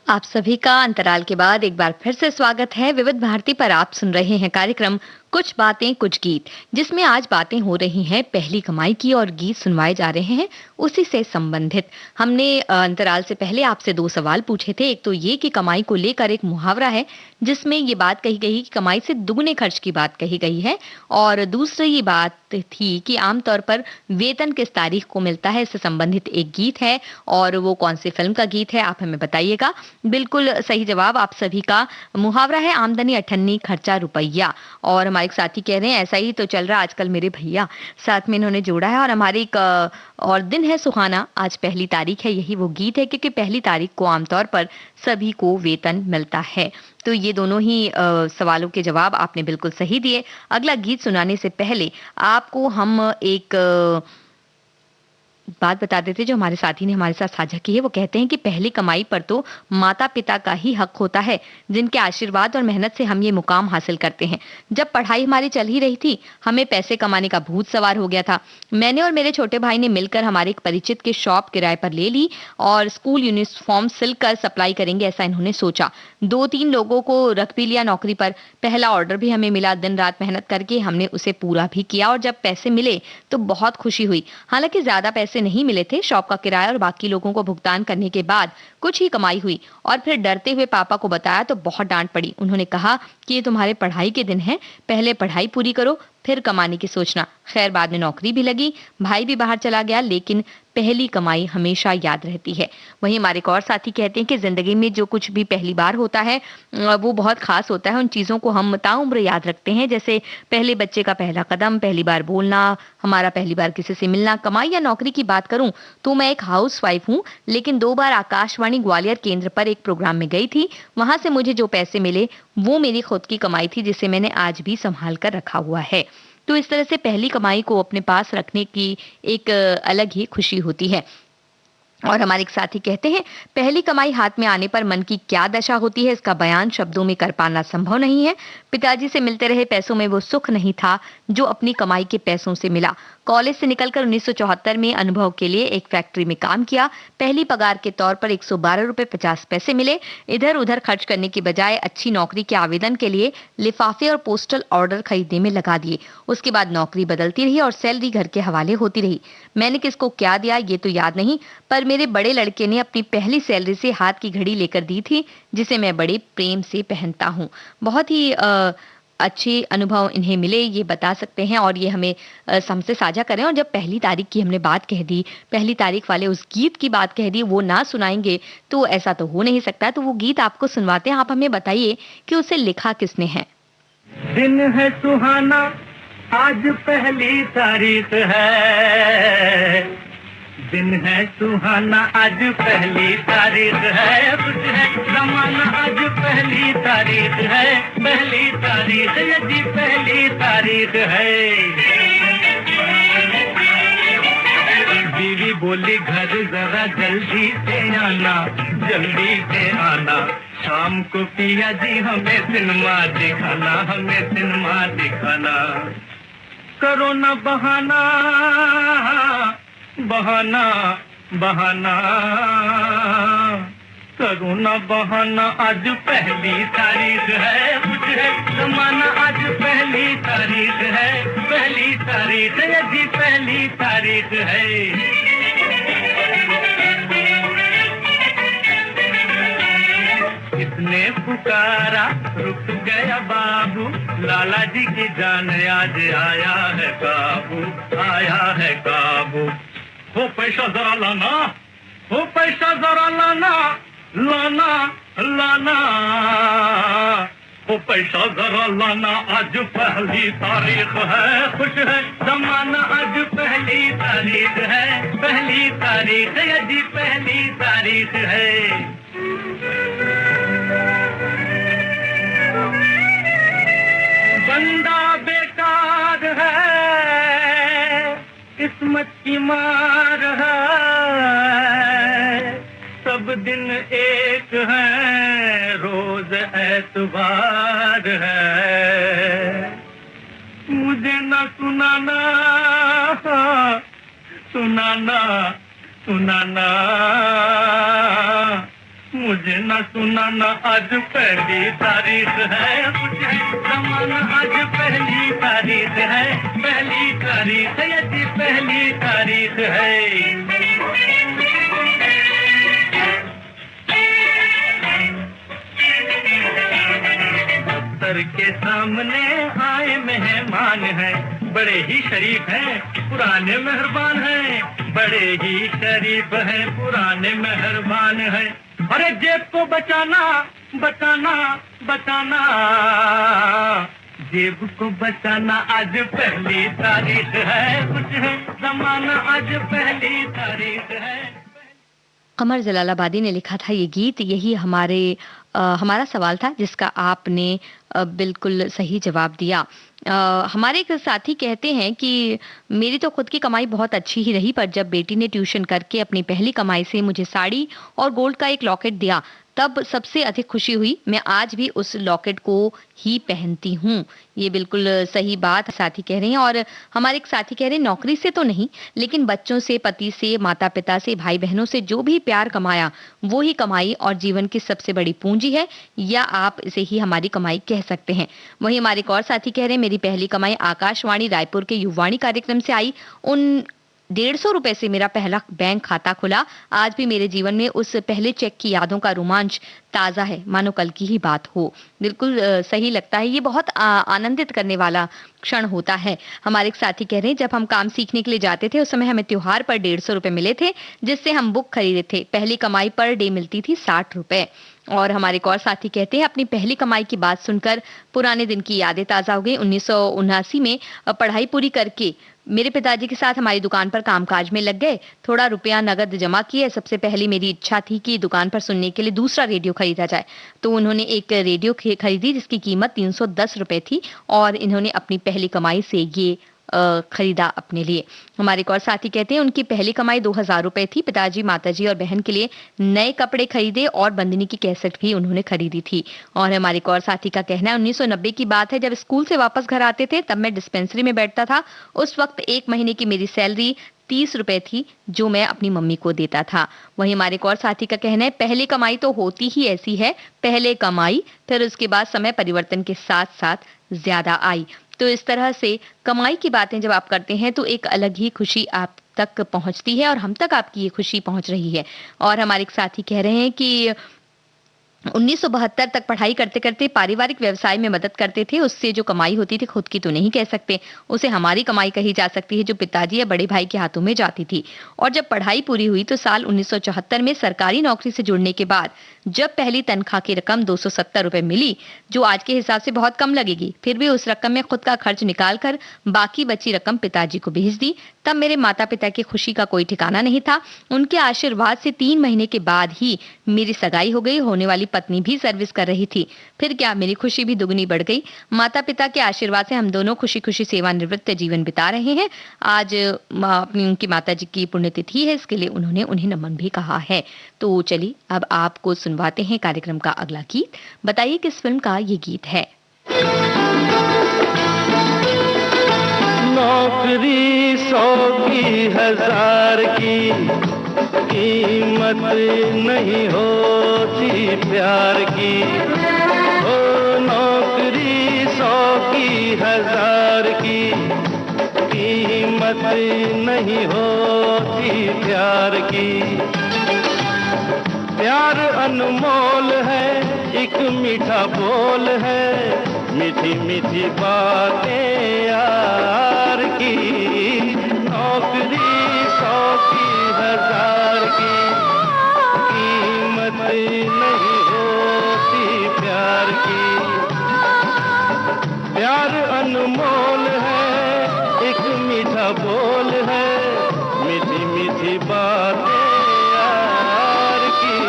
आप सभी का अंतराल के बाद एक बार फिर से स्वागत है। विविध भारती पर आप सुन रहे हैं कार्यक्रम कुछ बातें कुछ गीत, जिसमें आज बातें हो रही हैं पहली कमाई की और गीत सुनवाए जा रहे हैं उसी से संबंधित। हमने अंतराल से पहले आपसे दो सवाल पूछे थे। एक तो ये कि कमाई को लेकर एक मुहावरा है जिसमें ये बात कही गई कि कमाई से दुगने खर्च की बात कही गई है, और दूसरी ये बात थी कि आमतौर पर वेतन किस तारीख को मिलता है, इससे संबंधित एक गीत है और वो कौन सी फिल्म का गीत है आप हमें बताइएगा। बिल्कुल सही जवाब आप सभी का। मुहावरा है आमदनी अठन्नी खर्चा रुपया, और हमारे एक साथी कह रहे हैं ऐसा ही तो चल रहा आजकल मेरे भैया, साथ में इन्होंने जोड़ा है। और हमारे एक और दिन है सुहाना, आज पहली तारीख है, यही वो गीत है क्योंकि पहली तारीख को आमतौर पर सभी को वेतन मिलता है। तो ये दोनों ही सवालों के जवाब आपने बिल्कुल सही दिए। अगला गीत सुनाने से पहले आपको हम एक बात बता देते जो हमारे साथी ने हमारे साथ साझा की है। वो कहते हैं कि पहली कमाई पर तो माता पिता का ही हक होता है, जिनके आशीर्वाद और मेहनत से हम ये मुकाम हासिल करते हैं। जब पढ़ाई हमारी चल ही रही थी, हमें पैसे कमाने का भूत सवार हो गया था। मैंने और मेरे छोटे भाई ने मिलकर हमारे एक परिचित के शॉप किराए पर ले ली और स्कूल यूनिफॉर्म सिलकर सप्लाई करेंगे ऐसा इन्होंने सोचा। 2-3 लोगों को रख भी लिया नौकरी पर। पहला ऑर्डर भी हमें मिला। दिन रात मेहनत करके हमने उसे पूरा भी किया और जब पैसे मिले तो बहुत खुशी हुई। हालांकि ज्यादा पैसे नहीं मिले थे, शॉप का किराया और बाकी लोगों को भुगतान करने के बाद कुछ ही कमाई हुई। और फिर डरते हुए पापा को बताया तो बहुत डांट पड़ी। उन्होंने कहा कि ये तुम्हारे पढ़ाई के दिन हैं, पहले पढ़ाई पूरी करो फिर कमाने की सोचना। खैर बाद में नौकरी भी लगी, भाई भी बाहर चला गया, लेकिन पहली कमाई हमेशा याद रहती है। वहीं हमारे एक और साथी कहते हैं कि जिंदगी में जो कुछ भी पहली बार होता है वो बहुत खास होता है। उन चीजों को हम ताउम्र याद रखते हैं, जैसे पहले बच्चे का पहला कदम, पहली बार बोलना, हमारा पहली बार किसी से मिलना। कमाई या नौकरी की बात करूं तो मैं एक हाउसवाइफ हूं, लेकिन 2 बार आकाशवाणी ग्वालियर केंद्र पर एक प्रोग्राम में गई थी। वहां से मुझे जो पैसे मिले वो मेरी खुद की कमाई थी, जिसे मैंने आज भी संभाल कर रखा हुआ है। तो इस तरह से पहली कमाई को अपने पास रखने की एक अलग ही खुशी होती है। और हमारे एक साथी कहते हैं पहली कमाई हाथ में आने पर मन की क्या दशा होती है इसका बयान शब्दों में कर पाना संभव नहीं है। पिताजी से मिलते रहे पैसों में वो सुख नहीं था जो अपनी कमाई के पैसों से मिला। कॉलेज से निकलकर 1974 में अनुभव के लिए एक फैक्ट्री में काम किया। पहली पगार के तौर पर 112 रुपए 50 पैसे मिले। इधर उधर खर्च करने की बजाय अच्छी नौकरी के आवेदन के लिए लिफाफे और पोस्टल ऑर्डर खरीदने में लगा दिए। उसके बाद नौकरी बदलती रही और सैलरी घर के हवाले होती रही। मैंने किसको क्या दिया ये तो याद नहीं, पर मेरे बड़े लड़के ने अपनी पहली सैलरी से हाथ की घड़ी लेकर दी थी, जिसे मैं बड़े प्रेम से पहनता हूँ। बहुत ही अच्छे अनुभव इन्हें मिले, ये बता सकते हैं और ये हमें हमसे साझा करें। और जब पहली तारीख की हमने बात कह दी, पहली तारीख वाले उस गीत की बात कह दी, वो ना सुनाएंगे तो ऐसा तो हो नहीं सकता। तो वो गीत आपको सुनवाते हैं, आप हमें बताइए कि उसे लिखा किसने है। दिन है सुहाना, आज पहली तारीख है। दिन है सुहाना, आज पहली तारीख है। कुछ है जमाना, आज पहली तारीख है। पहली तारीख यदि पहली तारीख है। बीवी बोली घर जरा जल्दी से आना, जल्दी से आना। शाम को पिया जी हमें सिनेमा दिखाना, हमें सिनेमा दिखाना। करो ना बहाना, बहाना बहाना, करो ना बहाना, आज पहली तारीख है। कुछ है जमाना, आज पहली तारीख है। पहली तारीख यदि पहली तारीख है। इसने पुकारा रुक गया बाबू, लाला जी की जान आज आया है काबू, आया है काबू। हो पैसा जरा लाना, हो पैसा जरा लाना, लाना लाना। हो पैसा जरा लाना, आज पहली तारीख है। खुश है जमाना, आज पहली तारीख है। पहली तारीख यदि पहली तारीख है। बंदा बेकार है, किस्मत की मार है। सब दिन एक है, रोज एतबार है। मुझे न सुनाना, सुनाना, सुनाना। मुझे न सुनाना आज पहली तारीख है, मुझे जमाना आज पहली तारीख है, पहली तारीख है, यदि पहली तारीख है। दफ्तर के सामने आए मेहमान हैं, बड़े ही शरीफ हैं, पुराने मेहरबान हैं, बड़े ही शरीफ हैं, पुराने मेहरबान हैं। अरे जेब को बचाना बचाना बचाना, जेब को बचाना आज पहली तारीख है, कुछ है जमाना आज पहली तारीख है। कमर जलालाबादी ने लिखा था ये गीत। यही हमारा सवाल था जिसका आपने बिल्कुल सही जवाब दिया। हमारे एक साथी कहते हैं कि मेरी तो खुद की कमाई बहुत अच्छी ही रही, पर जब बेटी ने ट्यूशन करके अपनी पहली कमाई से मुझे साड़ी और गोल्ड का एक लॉकेट दिया, तब सबसे अधिक खुशी हुई। मैं आज भी उस लॉकेट को ही पहनती हूँ। ये बिल्कुल सही बात साथी कह रहे हैं। और हमारे एक साथी कह रहे हैं नौकरी से तो नहीं, लेकिन बच्चों से, पति से, माता पिता से, भाई बहनों से जो भी प्यार कमाया वो ही कमाई और जीवन की सबसे बड़ी पूंजी है, या आप इसे ही हमारी कमाई कह सकते हैं। वहीं हमारे एक और साथी कह रहे हैं मेरी पहली कमाई आकाशवाणी रायपुर के युवाणी कार्यक्रम से आई। उन 150 रुपए से मेरा पहला बैंक खाता खुला। आज भी मेरे जीवन में उस पहले चेक की यादों का रोमांच ताजा है, मानो कल की ही बात हो। बिल्कुल सही लगता है। ये बहुत आनंदित करने वाला क्षण होता है। हमारे एक साथी कह रहे हैं जब हम काम सीखने के लिए जाते थे उस समय हमें त्योहार पर 150 रुपए मिले थे, जिससे हम बुक खरीदे थे। पहली कमाई पर डे मिलती थी 60 रुपए। और हमारे एक और साथी कहते हैं अपनी पहली कमाई की बात सुनकर पुराने दिन की यादें ताजा हो गई। 1979 में पढ़ाई पूरी करके मेरे पिताजी के साथ हमारी दुकान पर कामकाज में लग गए। थोड़ा रुपया नगद जमा किए। सबसे पहली मेरी इच्छा थी कि दुकान पर सुनने के लिए दूसरा रेडियो खरीदा जाए, तो उन्होंने एक रेडियो खरीदी जिसकी कीमत 310 रुपए थी और इन्होंने अपनी पहली कमाई से ये खरीदा अपने लिए। हमारे एक और साथी कहते हैं उनकी पहली कमाई 2000 रुपए थी। पिताजी, माताजी और बहन के लिए नए कपड़े खरीदे और बंदनी की कैसेट भी उन्होंने खरीदी थी। और हमारे एक और साथी का कहना है 1990 की बात है, जब स्कूल से वापस घर आते थे तब मैं डिस्पेंसरी में बैठता था। उस वक्त 1 महीने की मेरी सैलरी 30 रुपए थी जो मैं अपनी मम्मी को देता था। वहीं हमारे एक और साथी का कहना है पहली कमाई तो होती ही ऐसी है, पहले कमाई फिर उसके बाद समय परिवर्तन के साथ साथ ज्यादा आई। तो इस तरह से कमाई की बातें जब आप करते हैं तो एक अलग ही खुशी आप तक पहुंचती है और हम तक आपकी ये खुशी पहुंच रही है। और हमारे एक साथी कह रहे हैं कि 1972 तक पढ़ाई करते करते पारिवारिक व्यवसाय में मदद करते थे। उससे जो कमाई होती थी खुद की तो नहीं कह सकते, उसे हमारी कमाई कही जा सकती है जो पिताजी या बड़े भाई के हाथों में जाती थी। और जब पढ़ाई पूरी हुई तो साल 1974 में सरकारी नौकरी से जुड़ने के बाद जब पहली तनख्वाह की रकम 270 रुपए मिली, जो आज के हिसाब से बहुत कम लगेगी, फिर भी उस रकम में खुद का खर्च निकाल कर बाकी बची रकम पिताजी को भेज दी। तब मेरे माता पिता की खुशी का कोई ठिकाना नहीं था। उनके आशीर्वाद से 3 महीने के बाद ही मेरी सगाई हो गई। होने वाली पत्नी भी सर्विस कर रही थी। फिर क्या, मेरी खुशी भी दुगनी बढ़ गई। माता पिता के आशीर्वाद से हम दोनों खुशी खुशी सेवानिवृत्त जीवन बिता रहे हैं। आज अपनी उनकी माता जी की पुण्यतिथि है, इसके लिए उन्होंने उन्हें नमन भी कहा है। तो चलिए अब आपको सुनवाते हैं कार्यक्रम का अगला गीत। बताइए किस फिल्म का ये गीत है। नौकरी 100 की 1000 की कीमत नहीं होती प्यार की। ओ नौकरी 100 की 1000 की कीमत नहीं होती प्यार की। प्यार अनमोल है, एक मीठा बोल है, मीठी मीठी बातें यार की। नौकरी 100 की 1000 की कीमत नहीं होती प्यार की। प्यार अनमोल है, एक मीठा बोल है, मीठी मीठी बातें यार की।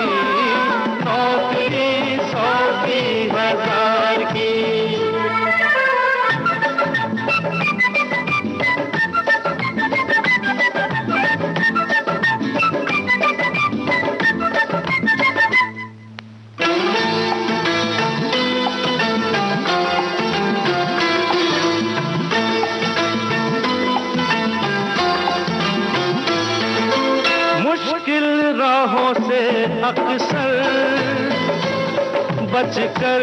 नौकरी 100 की 1000 की। मुश्किल राहों से अक्सर बचकर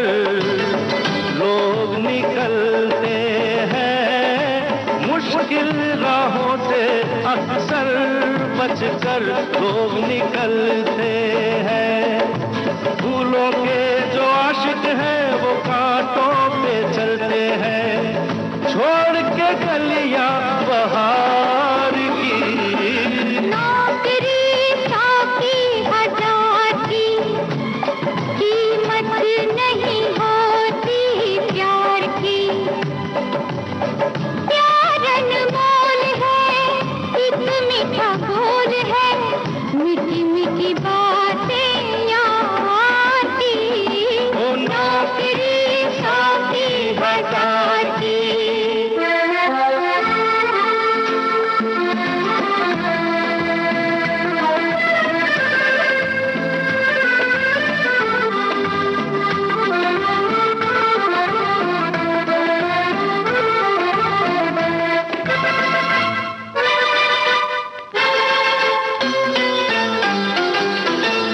लोग निकलते हैं, मुश्किल राहों से अक्सर बचकर लोग निकलते हैं। फूलों के जो आशिक हैं वो कांटों पे चलते हैं, छोड़ के कलियां बहार की। नौकरी सौंपी हजार की, कीमत नहीं होती प्यार की। प्यार अनमोल है, एक मीठा बोल है, मीठी मीठी बातें यार की। ओ नौकरी सौंपी हजार की।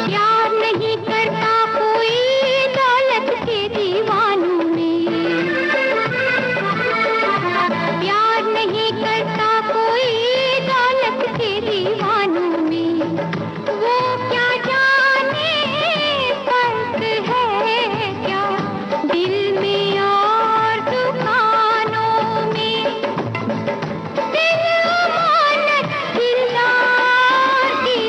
प्यार नहीं करता कोई दौलत के दीवानों में, प्यार नहीं करता कोई दौलत के दीवानों में। वो क्या जाने फर्क है क्या दिल में और दुकानों में। दिल अमानत दिलदार की,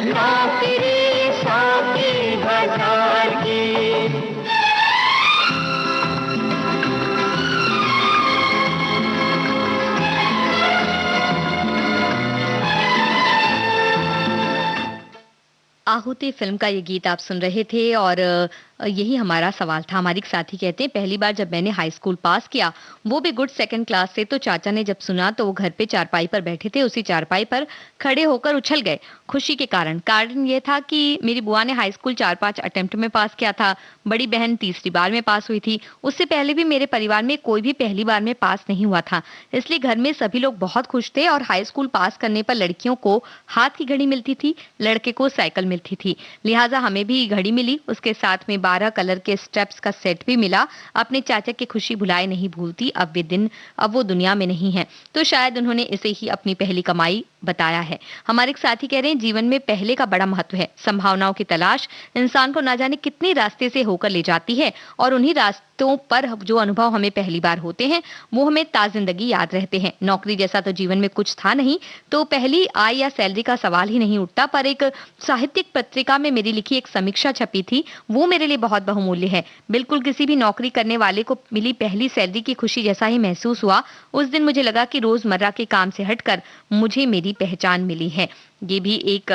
नौकरी सौंपी हजार की। आहुति फिल्म का ये गीत आप सुन रहे थे और यही हमारा सवाल था। हमारे एक साथी कहते हैं, पहली बार जब मैंने हाई स्कूल पास किया, वो भी गुड सेकंड क्लास से, तो चाचा ने जब सुना तो वो घर पे चारपाई पर बैठे थे, उसी चारपाई पर खड़े होकर उछल गए खुशी के कारण। कारण ये था कि मेरी बुआ ने हाई स्कूल 4-5 अटेम्प्ट में पास किया था, बड़ी बहन तीसरी बार में पास हुई थी। उससे पहले भी मेरे परिवार में कोई भी पहली बार में पास नहीं हुआ था, इसलिए घर में सभी लोग बहुत खुश थे। और हाई स्कूल पास करने पर लड़कियों को हाथ की घड़ी मिलती थी, लड़के को साइकिल मिलती थी, लिहाजा हमें भी घड़ी मिली, उसके साथ में 12 कलर के स्टेप्स का सेट भी मिला। अपने चाचा की खुशी भुलाए नहीं भूलती, अब वो दुनिया में नहीं है, तो शायद उन्होंने इसे ही अपनी पहली कमाई बताया है। हमारे एक साथी कह रहे हैं, जीवन में पहले का बड़ा महत्व है। संभावनाओं की तलाश इंसान को ना जाने कितने रास्ते से होकर ले जाती है, और उन्हीं रास्तों पर जो अनुभव हमें पहली बार होते हैं वो हमें ताजिंदगी याद रहते हैं। नौकरी जैसा तो जीवन में कुछ था नहीं, तो पहली आय या सैलरी का सवाल ही नहीं उठता, पर एक साहित्यिक पत्रिका में मेरी लिखी एक समीक्षा छपी थी, वो मेरे लिए बहुत बहुमूल्य है। बिल्कुल किसी भी नौकरी करने वाले को मिली पहली सैलरी की खुशी जैसा ही महसूस हुआ। उस दिन मुझे लगा कि रोजमर्रा के काम से हटकर मुझे मेरी पहचान मिली है। ये भी एक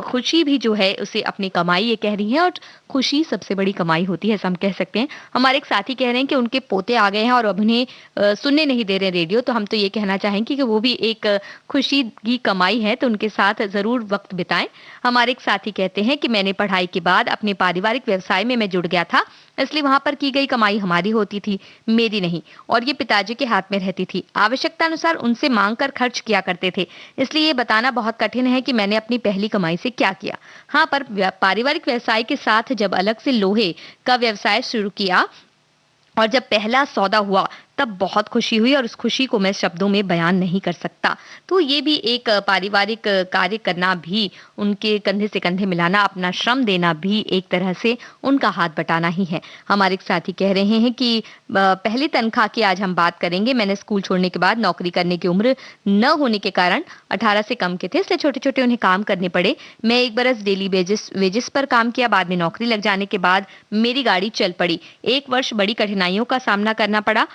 खुशी भी जो है उसे अपनी कमाई ये कह रही है, और खुशी सबसे बड़ी कमाई होती है, ऐसा हम कह सकते हैं। हमारे एक साथी कह रहे हैं कि उनके पोते आ गए हैं और अब उन्हें सुनने नहीं दे रहे रेडियो, तो हम तो ये कहना चाहेंगे कि वो भी एक खुशी की कमाई है, तो उनके साथ जरूर वक्त बिताएं। हमारे एक साथी कहते हैं कि मैंने पढ़ाई के बाद अपने पारिवारिक व्यवसाय में मैं जुड़ गया था, इसलिए वहां पर की गई कमाई हमारी होती थी, मेरी नहीं, और ये पिताजी के हाथ में रहती थी। आवश्यकता अनुसार उनसे मांग कर खर्च किया करते थे, इसलिए ये बताना बहुत कठिन है कि मैंने अपनी पहली कमाई से क्या किया। हाँ, पर पारिवारिक व्यवसाय के साथ जब अलग से लोहे का व्यवसाय शुरू किया और जब पहला सौदा हुआ तब बहुत खुशी हुई, और उस खुशी को मैं शब्दों में बयान नहीं कर सकता। तो ये भी एक पारिवारिक कार्य करना भी, उनके कंधे से कंधे मिलाना, अपना श्रम देना भी एक तरह से उनका हाथ बटाना ही है। हमारे एक साथी कह रहे हैं कि पहली तनख्वाह की आज हम बात करेंगे। मैंने स्कूल छोड़ने के बाद नौकरी करने की उम्र न होने के कारण 18 से कम के थे, इसलिए छोटे छोटे उन्हें काम करने पड़े। मैं 1 बरस डेली वेजेस पर काम किया, बाद में नौकरी लग जाने के बाद मेरी गाड़ी चल पड़ी। 1 वर्ष बड़ी कठिनाइयों का सामना करना पड़ा।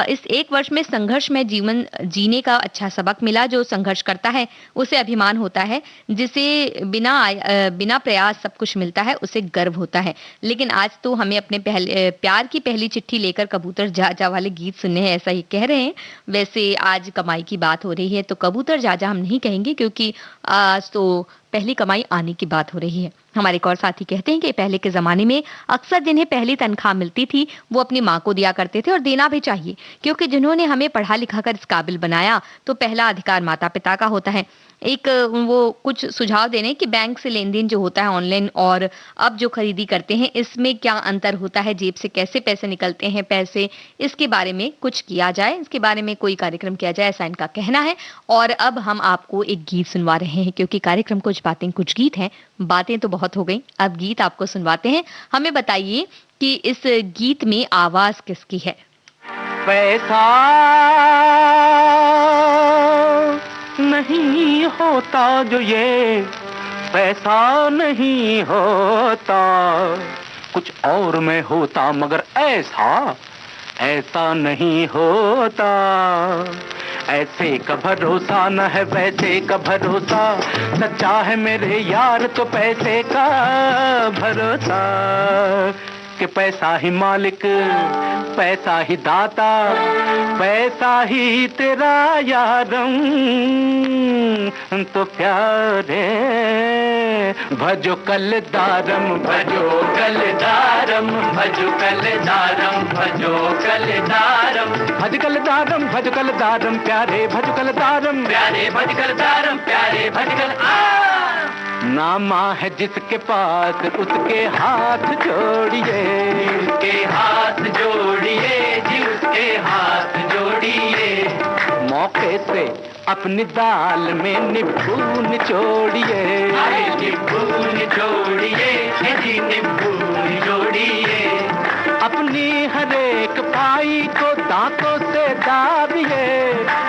इस 1 वर्ष में संघर्ष में जीवन जीने का अच्छा सबक मिला। जो संघर्ष करता है उसे अभिमान होता है, जिसे बिना प्रयास सब कुछ मिलता है उसे गर्व होता है। लेकिन आज तो हमें अपने प्यार की पहली चिट्ठी लेकर कबूतर जा जा वाले गीत सुनने हैं, ऐसा ही कह रहे हैं। वैसे आज कमाई की बात हो रही है तो कबूतर जा जा हम नहीं कहेंगे, क्योंकि आज तो पहली कमाई आने की बात हो रही है। हमारे एक और साथी कहते हैं कि पहले के जमाने में अक्सर जिन्हें पहली तनख्वाह मिलती थी वो अपनी माँ को दिया करते थे, और देना भी चाहिए, क्योंकि जिन्होंने हमें पढ़ा लिखा कर इस काबिल बनाया तो पहला अधिकार माता पिता का होता है। एक वो कुछ सुझाव दे रहे हैं कि बैंक से लेन देन जो होता है ऑनलाइन और अब जो खरीदी करते हैं, इसमें क्या अंतर होता है, जेब से कैसे पैसे निकलते हैं पैसे, इसके बारे में कुछ किया जाए, इसके बारे में कोई कार्यक्रम किया जाए, ऐसा इनका कहना है। और अब हम आपको एक गीत सुनवा रहे हैं, क्योंकि कार्यक्रम कुछ बातें कुछ गीत हैं, बातें तो बहुत हो गई, अब गीत आपको सुनवाते हैं। हमें बताइए कि इस गीत में आवाज किसकी है। पैसा नहीं होता जो ये पैसा नहीं होता, कुछ और में होता मगर ऐसा नहीं होता। ऐसे का भरोसा न है वैसे का भरोसा, सच्चा है मेरे यार तो पैसे का भरोसा। कि पैसा ही मालिक, पैसा ही दाता, पैसा ही तेरा यारम तो प्यारे। भजो कलदारम भजो कलदारम भजो कलदारम भजो कलदारम भज कलदारम भज कलदारम प्यारे भज कलदारम प्यारे भज कलदारम प्यारे भज कल। नामा है जिसके पास उसके हाथ जोड़िए, उसके हाथ जोड़िए जी उसके हाथ जोड़िए। मौके से अपनी दाल में नींबू निचोड़िए, नींबू निचोड़िए जी नींबू निचोड़िए। अपनी हर एक पाई को दांतों से दाबिए,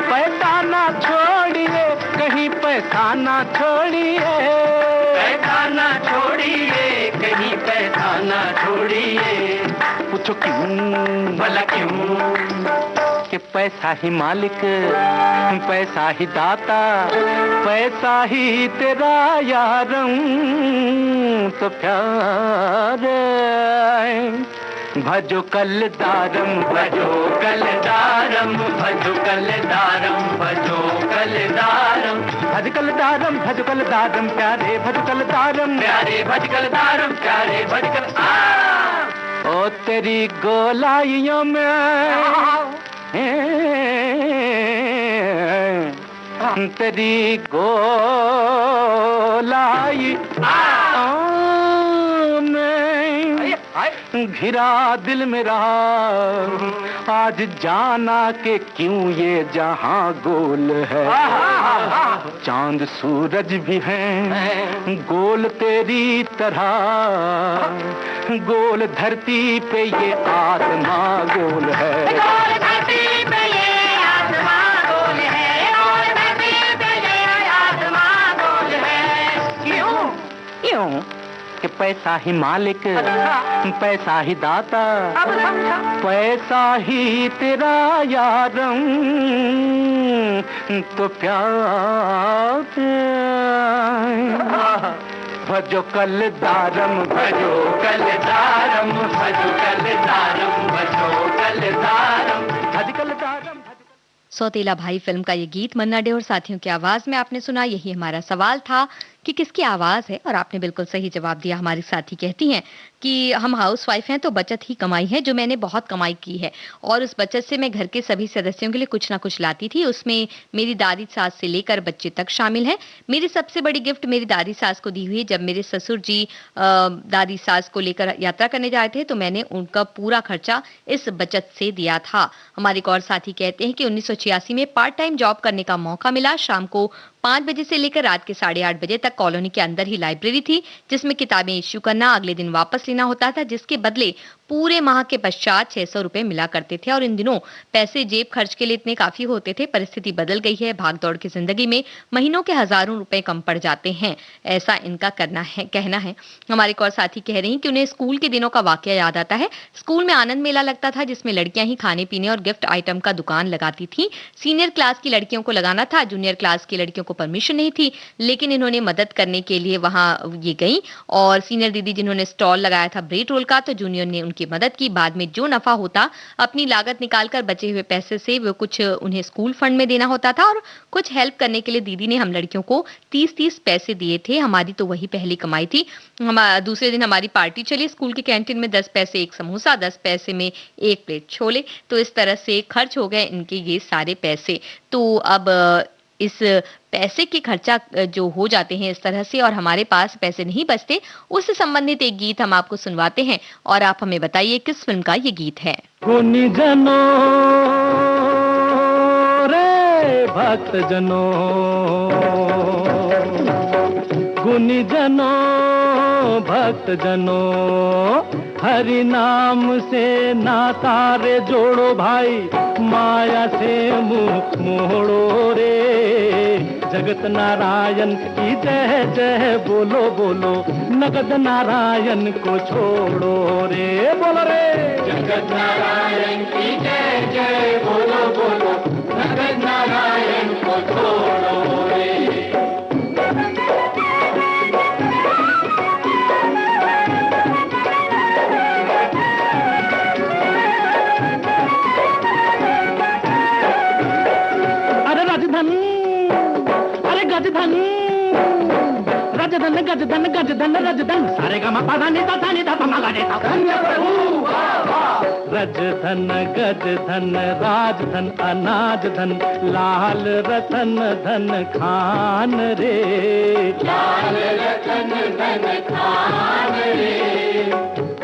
पैसा ना छोड़िए कहीं पैसा ना छोड़िए, पैसा ना छोड़िए कहीं पैसा ना छोड़िए। पूछो क्यों भला क्यों, कि पैसा ही मालिक, पैसा ही दाता, पैसा ही तेरा यारम तो प्यारे। भजो कलदारम भजो कलदारम भजो कलदारम भजो कलदारम भज कलदारम भज कलदारम प्यारे भज कलदारम प्यारे भज कलदारम प्यारे भज कल। ओ तेरी गोलाइयों में तेरी गोलाई घिरा दिल मेरा आज जाना के क्यों ये जहां गोल है। चांद सूरज भी हैं गोल तेरी तरह, गोल धरती पे ये आसमां गोल है, गोल धरती पे ये आसमां गोल है, गोल धरती पे ये आसमां गोल है। क्यों क्यों, कि पैसा ही मालिक, पैसा ही दाता, पैसा ही तेरा यारम तो प्यारे। भजो कलदारम भजो कलदारम भजो कलदारम भजो कलदारम भज कलदारम। सौतेला भाई फिल्म का ये गीत मन्ना डे और साथियों की आवाज में आपने सुना। यही हमारा सवाल था कि किसकी आवाज है, और आपने बिल्कुल सही जवाब दिया। हमारी साथी कहती हैं कि हम हाउसवाइफ हैं तो बचत ही कमाई है, जो मैंने बहुत कमाई की है, और उस बचत से मैं घर के सभी सदस्यों के लिए कुछ ना कुछ लाती थी। उसमें मेरी दादी सास से लेकर बच्चे तक शामिल हैं। मेरी सबसे बड़ी गिफ्ट मेरी दादी सास को दी हुई है। जब मेरे ससुर जी दादी सास को लेकर यात्रा करने जा रहे थे तो मैंने उनका पूरा खर्चा इस बचत से दिया था। हमारे एक और साथी कहते हैं कि 1986 में पार्ट टाइम जॉब करने का मौका मिला। शाम को 5 बजे से लेकर रात के 8:30 बजे तक कॉलोनी के अंदर ही लाइब्रेरी थी, जिसमें किताबें इश्यू करना, अगले दिन वापस लेना होता था, जिसके बदले पूरे माह के पश्चात 600 रुपए मिला करते थे। और इन दिनों पैसे जेब खर्च के लिए इतने काफी होते थे। परिस्थिति बदल गई है, भागदौड़ की जिंदगी में महीनों के हजारों रुपए कम पड़ जाते हैं, ऐसा इनका कहना है। हमारे एक और साथी कह रही हैं कि उन्हें स्कूल के दिनों का वाकया याद आता है। स्कूल में आनंद मेला लगता था, जिसमें लड़कियां ही खाने पीने और गिफ्ट आइटम का दुकान लगाती थी। सीनियर क्लास की लड़कियों को लगाना था, जूनियर क्लास की लड़कियों को परमिशन नहीं थी, लेकिन इन्होंने मदद करने के लिए वहां ये गई। और सीनियर दीदी जिन्होंने स्टॉल लगाया था ब्रेड रोल का, तो जूनियर ने उनकी की मदद की। बाद में जो नफा होता अपनी लागत निकालकर बचे हुए पैसे से वो कुछ उन्हें स्कूल फंड में देना होता था और कुछ हेल्प करने के लिए दीदी ने हम लड़कियों को 30-30 पैसे दिए थे। हमारी तो वही पहली कमाई थी। हम दूसरे दिन हमारी पार्टी चली स्कूल की कैंटीन में, 10 पैसे एक समोसा, 10 पैसे में एक प्लेट छोले। तो इस तरह से खर्च हो गए इनके ये सारे पैसे। तो अब इस पैसे के खर्चा जो हो जाते हैं इस तरह से और हमारे पास पैसे नहीं बचते, उससे संबंधित एक गीत हम आपको सुनवाते हैं और आप हमें बताइए किस फिल्म का ये गीत है। गुनी जनों रे भक्त जनों, गुनी जनों भक्त जनों, हरि नाम से नाता रे जोड़ो भाई, माया से मुंह मोड़ो रे। जगत नारायण की जय जय बोलो बोलो, नगद नारायण को छोड़ो रे। बोलो रे जगत नारायण की जय जय बोलो बोलो, नगद नारायण को छोड़ो रे। गजधन रजधन गजधन गजधन रजधन, सारे गा मा पा धा नि धा पा मा गा रे धा। रजधन गजधन राजधन अनाजधन, लाल रतन धन खान रे, लाल रतन धन खान रे।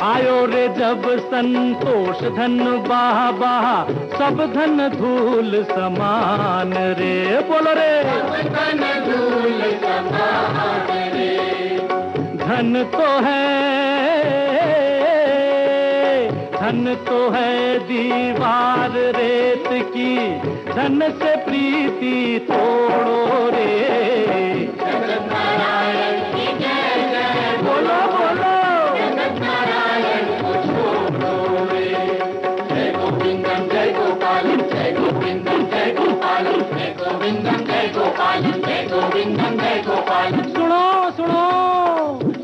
आयो रे जब संतोष धन बाहा बाहा, सब धन धूल समान रे। बोलो रे सब धन धूल समान रे। धन तो है दीवार रेत की, धन से प्रीति तोड़ो रे। जगत नारायण की जय जय बोलो बोलो, जगत नारायण को छोड़ो रे। जय गोविंदम जय गोपालम, जय गोविंदम जय गोपालम, जय गोविंदम जय गोपालम, जय गोविंदम जय गोपालम। सुनो सुनो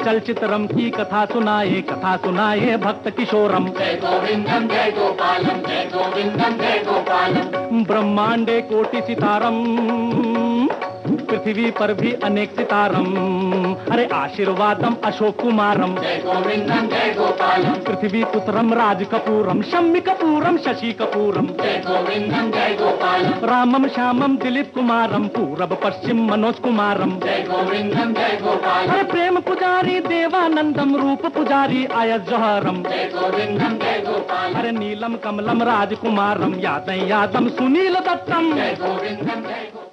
चलचित्रम की कथा सुनाए भक्त किशोरम। जय गोविंदम जय गोपालम, जय गोविंदम जय गोपालम। ब्रह्मांडे कोटि सितारम, पृथ्वी पर भी अनेक सितारम। अरे आशीर्वादम अशोक कुमारम, जय गोविंदम जय गोपालम। पृथ्वी पुत्रम राज कपूरम, शम्मी कपूरम शशि कपूरम, जय गोविंदम जय गोपालम। रामम श्यामम दिलीप कुमारम, पूरब पश्चिम मनोज कुमारम, जय गोविंदम जय गोपालम। अरे प्रेम पुजारी देवानंदम, रूप पुजारी आयस जौहरम, जय गोविंदम जय गोपालम। अरे नीलम कमलम राजकुमारम, यादम सुनील दत्तम, जय गोविंदम जय गोपालम।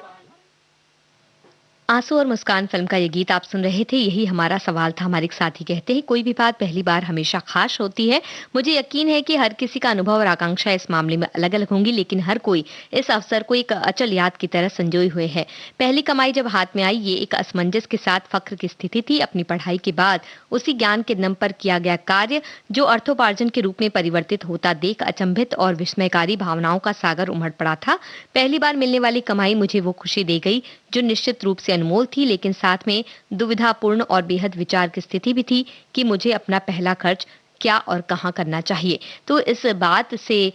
आंसू और मुस्कान फिल्म का ये गीत आप सुन रहे थे। यही हमारा सवाल था। हमारे एक साथी कहते हैं कोई भी बात पहली बार हमेशा खास होती है। मुझे यकीन है कि हर किसी का अनुभव और आकांक्षा इस मामले में अलग अलग होंगी, लेकिन हर कोई इस अवसर को एक अचल याद की तरह संजोए हुए है। पहली कमाई जब हाथ में आई, ये एक असमंजस के साथ फख्र की स्थिति थी। अपनी पढ़ाई के बाद उसी ज्ञान के दम पर किया गया कार्य जो अर्थोपार्जन के रूप में परिवर्तित होता देख अचंभित और विस्मयकारी भावनाओं का सागर उमड़ पड़ा था। पहली बार मिलने वाली कमाई मुझे वो खुशी दे गई जो निश्चित रूप से अनमोल थी, लेकिन साथ में दुविधापूर्ण और बेहद विचार की स्थिति भी थी कि मुझे अपना पहला खर्च क्या और कहाँ करना चाहिए। तो इस बात से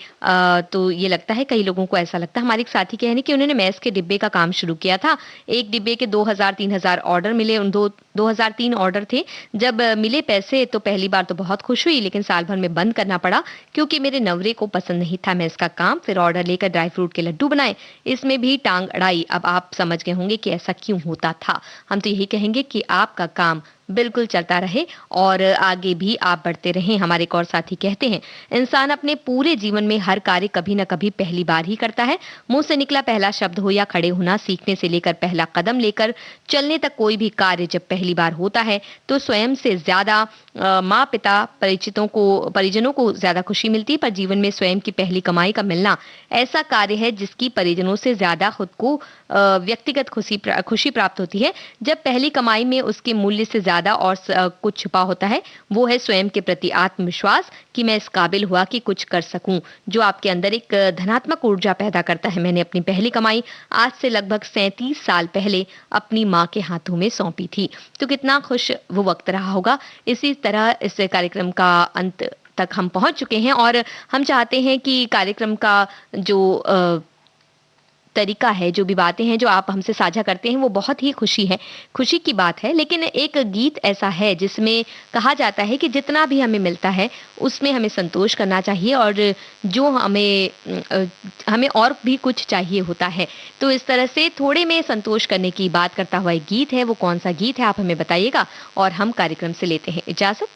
तो ये लगता है, कई लोगों को ऐसा लगता है। हमारे एक साथी कह रहे हैं कि उन्होंने मैस के डिब्बे का काम शुरू किया था। एक डिब्बे के 2000-3000 ऑर्डर मिले। उन 2003 ऑर्डर थे। जब मिले पैसे तो पहली बार तो बहुत खुश हुई, लेकिन साल भर में बंद करना पड़ा क्योंकि मेरे नवरे को पसंद नहीं था मैस का काम। फिर ऑर्डर लेकर ड्राई फ्रूट के लड्डू बनाए, इसमें भी टांग अड़ाई। अब आप समझ गए होंगे कि ऐसा क्यों होता था। हम तो यही कहेंगे कि आपका काम बिल्कुल चलता रहे और आगे भी आप बढ़ते रहें। हमारे एक और साथी कहते हैं, इंसान अपने पूरे जीवन में हर कार्य कभी न कभी पहली बार ही करता है। मुंह से निकला पहला शब्द हो या खड़े होना सीखने से लेकर पहला कदम लेकर चलने तक कोई भी कार्य जब पहली बार होता है तो स्वयं से ज्यादा माँ पिता परिजनों को ज्यादा खुशी मिलती है। पर जीवन में स्वयं की पहली कमाई का मिलना ऐसा कार्य है जिसकी परिजनों से ज्यादा खुद को व्यक्तिगत खुशी प्राप्त होती है। जब पहली कमाई में उसके मूल्य से ज्यादा और कुछ छुपा होता है, वो है स्वयं के प्रति आत्मविश्वास कि मैं इस काबिल हुआ कि कुछ कर सकूं, जो आपके अंदर एक धनात्मक ऊर्जा पैदा करता है। मैंने अपनी पहली कमाई आज से लगभग 37 साल पहले अपनी माँ के हाथों में सौंपी थी। तो कितना खुश वो वक्त रहा होगा। इसी तरह इस कार्यक्रम का अंत तक हम पहुंच चुके हैं और हम चाहते हैं कि कार्यक्रम का जो तरीका है, जो भी बातें हैं जो आप हमसे साझा करते हैं, वो बहुत ही खुशी की बात है। लेकिन एक गीत ऐसा है जिसमें कहा जाता है कि जितना भी हमें मिलता है उसमें हमें संतोष करना चाहिए और जो हमें और भी कुछ चाहिए होता है। तो इस तरह से थोड़े में संतोष करने की बात करता हुआ एक गीत है। वो कौन सा गीत है आप हमें बताइएगा और हम कार्यक्रम से लेते हैं इजाजत।